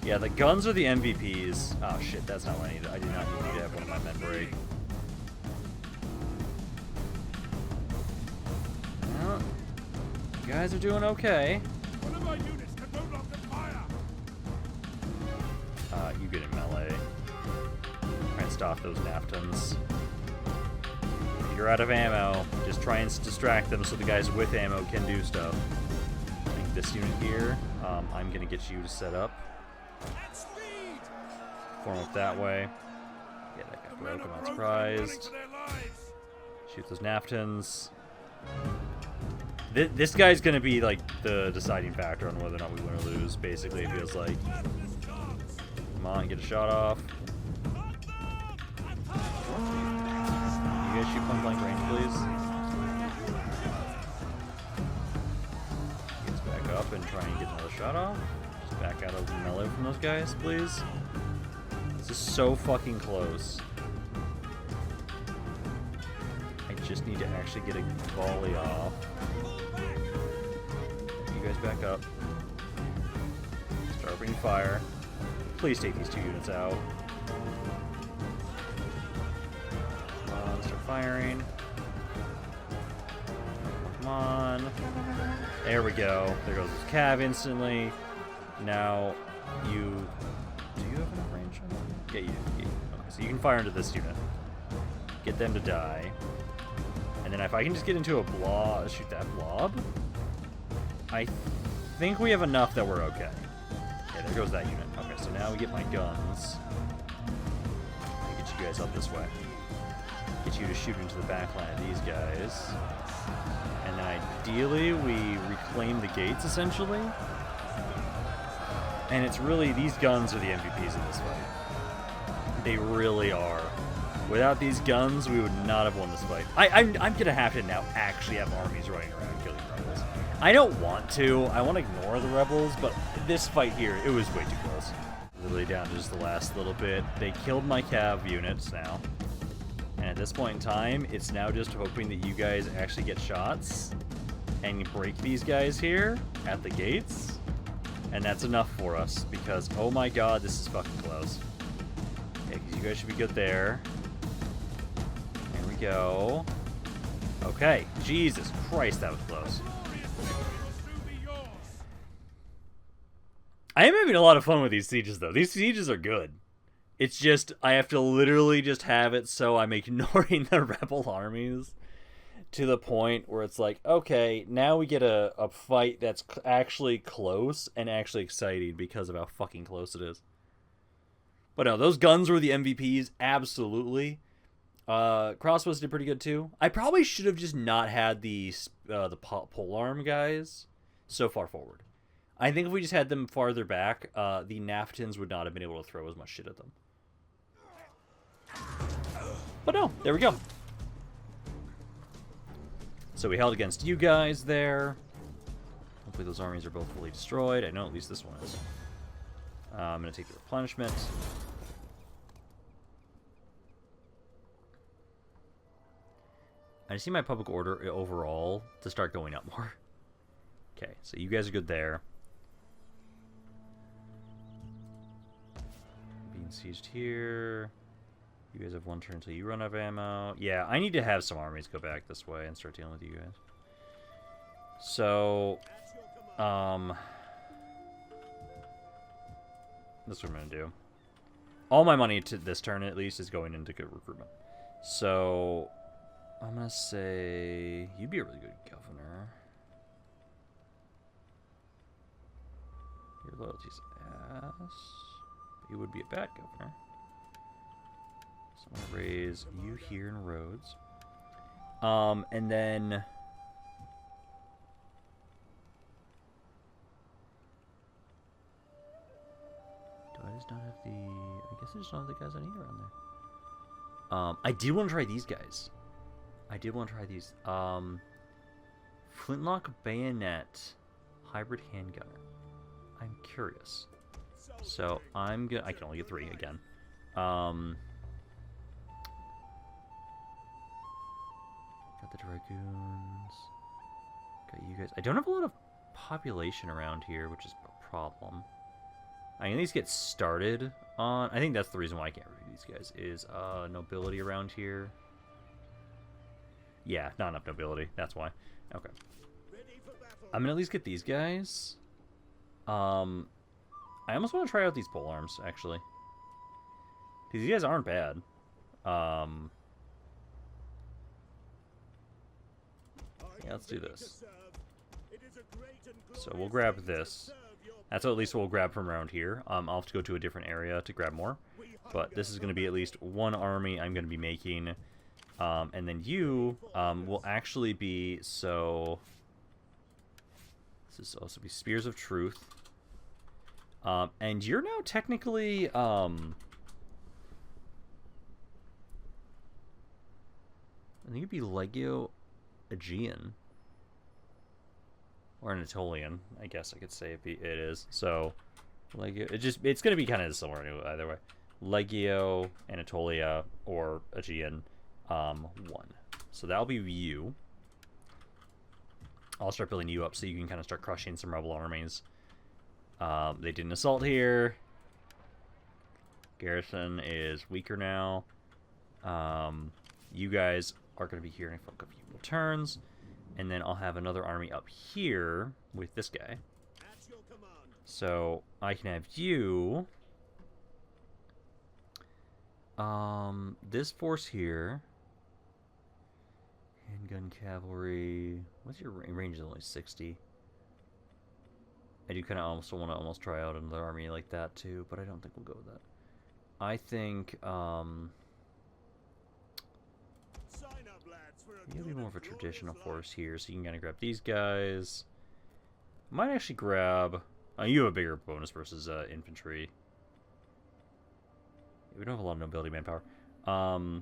Yeah, the guns are the MVPs. Oh shit, that's not what I needed. I did not need to have one of my men break. Well, you guys are doing okay. One of our units can no longer fire. You get in melee. Try and stop those Naftons. If you're out of ammo, just try and distract them so the guys with ammo can do stuff. I think this unit here, I'm gonna get you to set up. Form up that way. Yeah, that guy broke. I'm not surprised. Shoot those Naftons. This guy's gonna be like the deciding factor on whether or not we win or lose. Basically, it feels like. Come on, get a shot off. You guys shoot point blank range, please. Let's back up and try and get another shot off. Just back out of melee from those guys, please. This is so fucking close. I just need to actually get a volley off. You guys back up. Start opening fire. Please take these 2 units out. Start firing. Come on. There we go. There goes this cav instantly. Now, do you have enough range on that? Yeah, you do. Okay, so you can fire into this unit. Get them to die. And then if I can just get into a blob, shoot that blob, I think we have enough that we're okay. Yeah, there goes that unit. Okay, so now we get my guns. Get you guys up this way. Get you to shoot into the backline of these guys. And then ideally, we reclaim the gates, essentially. And it's really, these guns are the MVPs in this fight. They really are. Without these guns, we would not have won this fight. I'm gonna have to now actually have armies running around killing rebels. I don't want to. I want to ignore the rebels, but this fight here, it was way too close. Literally down to just the last little bit. They killed my cav units now. And at this point in time, it's now just hoping that you guys actually get shots and break these guys here at the gates. And that's enough for us because, oh my god, this is fucking close. Yeah, because you guys should be good there. There we go. Okay, Jesus Christ, that was close. I am having a lot of fun with these sieges, though. These sieges are good. It's just, I have to literally just have it so I'm ignoring the rebel armies to the point where it's like, okay, now we get a fight that's actually close and actually exciting because of how fucking close it is. But no, those guns were the MVPs, absolutely. Crossbows did pretty good too. I probably should have just not had the polearm guys so far forward. I think if we just had them farther back, the Naftons would not have been able to throw as much shit at them. But no, there we go. So we held against you guys there. Hopefully those armies are both fully destroyed. I know at least this one is. I'm going to take the replenishment. I just need my public order overall to start going up more. Okay, so you guys are good there. Being sieged here. You guys have one turn until you run out of ammo. Yeah, I need to have some armies go back this way and start dealing with you guys. So, that's what I'm going to do. All my money to this turn, at least, is going into good recruitment. So, I'm going to say you'd be a really good governor. Your loyalty's ass. But you would be a bad governor. So I'm going to raise you here in Rhodes. And then... Do I just not have the... I guess I just don't have the guys I need around there. I did want to try these guys. I did want to try these. Flintlock bayonet hybrid handgunner. I'm curious. So I'm gonna. I can only get 3 again. Got the dragoons. Got you guys. I don't have a lot of population around here, which is a problem. I can at least get started on. I think that's the reason why I can't review these guys. Is nobility around here. Yeah, not enough nobility. That's why. Okay. I'm gonna at least get these guys. I almost want to try out these polearms, actually. Because these guys aren't bad. Yeah, let's do this. So we'll grab this. That's what at least we'll grab from around here. I'll have to go to a different area to grab more. But this is going to be at least one army I'm going to be making. And then you will actually be, so... This is also be Spears of Truth. And you're now technically... I think it'd be Legio Aegean. Or Anatolian, I guess I could say it is. So, Legio... It's going to be kind of similar either way. Legio, Anatolia, or Aegean. 1. So that'll be you. I'll start building you up so you can kind of start crushing some rebel armies. They did an assault here. Garrison is weaker now. You guys are going to be here in a couple of turns. And then I'll have another army up here with this guy. So I can have you... this force here... Handgun cavalry. What's your range? Is only 60. I do kind of also want to almost try out another army like that too, but I don't think we'll go with that. I think Maybe more of a traditional force here, so you can kind of grab these guys. Might actually grab... you have a bigger bonus versus infantry. We don't have a lot of nobility manpower. So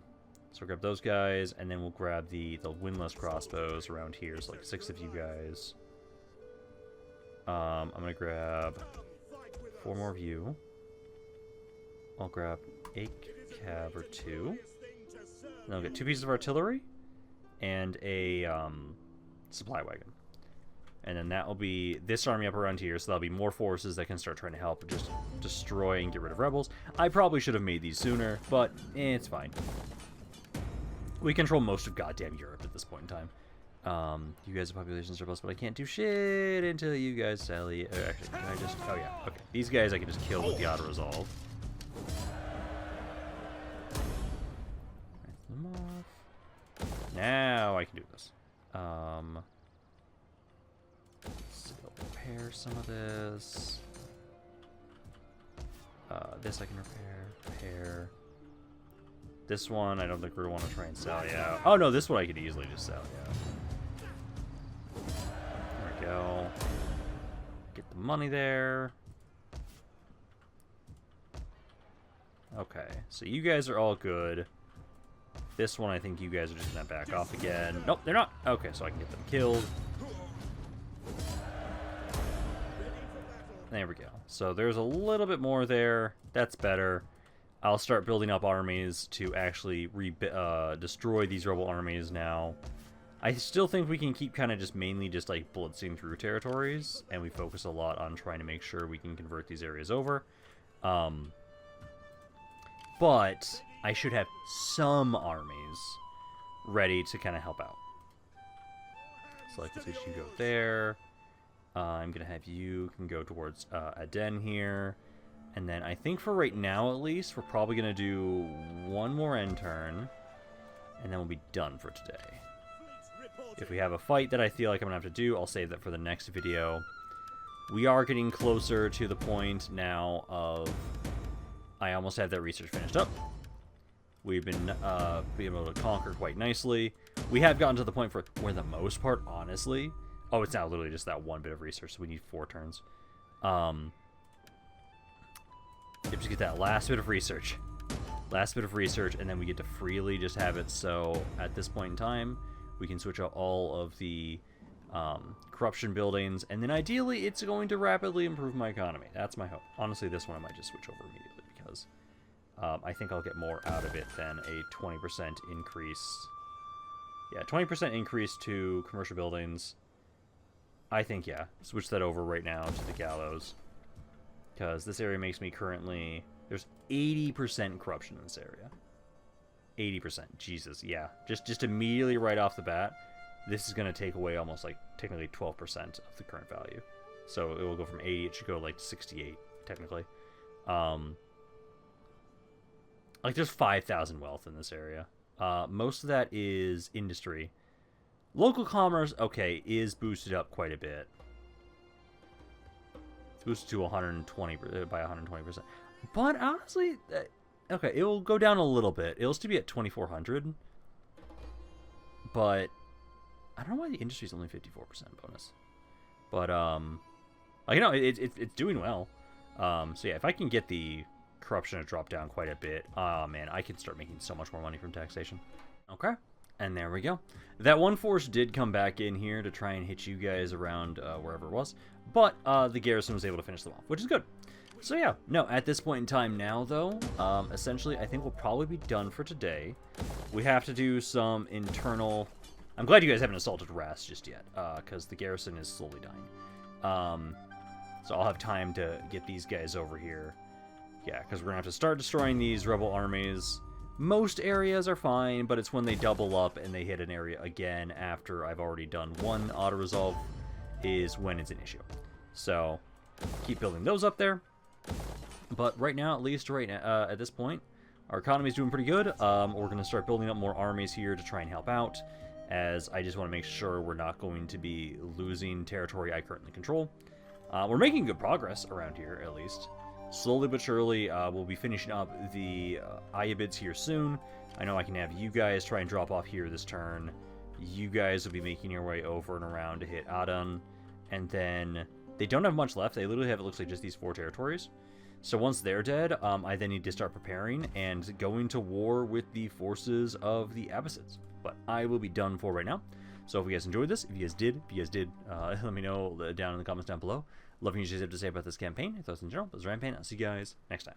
we'll grab those guys, and then we'll grab the windlass crossbows around here. So like 6 of you guys. I'm gonna grab 4 more of you. I'll grab a cav or 2. And I'll get 2 pieces of artillery and a supply wagon. And then that will be this army up around here, so that'll be more forces that can start trying to help just destroy and get rid of rebels. I probably should have made these sooner, but it's fine. We control most of goddamn Europe at this point in time. You guys have population surplus, but I can't do shit until you guys sally. Actually, can I just... Oh, yeah. Okay. These guys I can just kill with the auto-resolve. Write them off. Now I can do this. So repair some of this. This I can repair. This one, I don't think we're going to want to try and sally out. Oh, no, this one I could easily just sally out. There we go. Get the money there. Okay, so you guys are all good. This one, I think you guys are just going to back off again. Nope, they're not. Okay, so I can get them killed. There we go. So there's a little bit more there. That's better. I'll start building up armies to actually destroy these rebel armies now. I still think we can keep kind of just mainly just like blitzing through territories, and we focus a lot on trying to make sure we can convert these areas over. But I should have some armies ready to kind of help out. So like this, we should go there. I'm going to have you can go towards Aden here. And then I think for right now, at least, we're probably going to do one more end turn. And then we'll be done for today. If we have a fight that I feel like I'm going to have to do, I'll save that for the next video. We are getting closer to the point now of... I almost have that research finished up. We've been able to conquer quite nicely. We have gotten to the point where the most part, honestly... Oh, it's now literally just that one bit of research, so we need 4 turns. You just get that last bit of research. Last bit of research, and then we get to freely just have it so at this point in time, we can switch out all of the corruption buildings, and then ideally it's going to rapidly improve my economy. That's my hope. Honestly, this one I might just switch over immediately because I think I'll get more out of it than a 20% increase. Yeah, 20% increase to commercial buildings. I think, yeah, switch that over right now to the gallows. Because this area makes me currently... There's 80% corruption in this area. 80%. Jesus, yeah. Just immediately right off the bat, this is going to take away almost like technically 12% of the current value. So it will go from 80, it should go like 68, technically. Like there's 5,000 wealth in this area. Most of that is industry. Local commerce, okay, is boosted up quite a bit. It's boosted to 120 by 120%. But honestly, okay, it will go down a little bit. It'll still be at 2,400. But I don't know why the industry is only 54% bonus. But like, you know, it's doing well. So yeah, if I can get the corruption to drop down quite a bit, oh man, I can start making so much more money from taxation. Okay. And there we go. That one force did come back in here to try and hit you guys around wherever it was. But the garrison was able to finish them off, which is good. So yeah, no, at this point in time now, though, essentially, I think we'll probably be done for today. We have to do some internal... I'm glad you guys haven't assaulted Ras just yet, because the garrison is slowly dying. So I'll have time to get these guys over here. Yeah, because we're going to have to start destroying these rebel armies. Most areas are fine, but it's when they double up and they hit an area again after I've already done one auto-resolve is when it's an issue. So, keep building those up there. But right now, at least right now, at this point, our economy is doing pretty good. We're going to start building up more armies here to try and help out, as I just want to make sure we're not going to be losing territory I currently control. We're making good progress around here, at least. Slowly but surely, we'll be finishing up the Ayabids here soon. I know I can have you guys try and drop off here this turn. you guys will be making your way over and around to hit Adan, and then they don't have much left. They literally have, it looks like, just these 4 territories. So once they're dead, I then need to start preparing and going to war with the forces of the Abbasids. But I will be done for right now. So if you guys enjoyed this, if you guys did, let me know down in the comments down below. Love you guys have to say about this campaign, thoughts in general. This is Rampaned. I'll see you guys next time.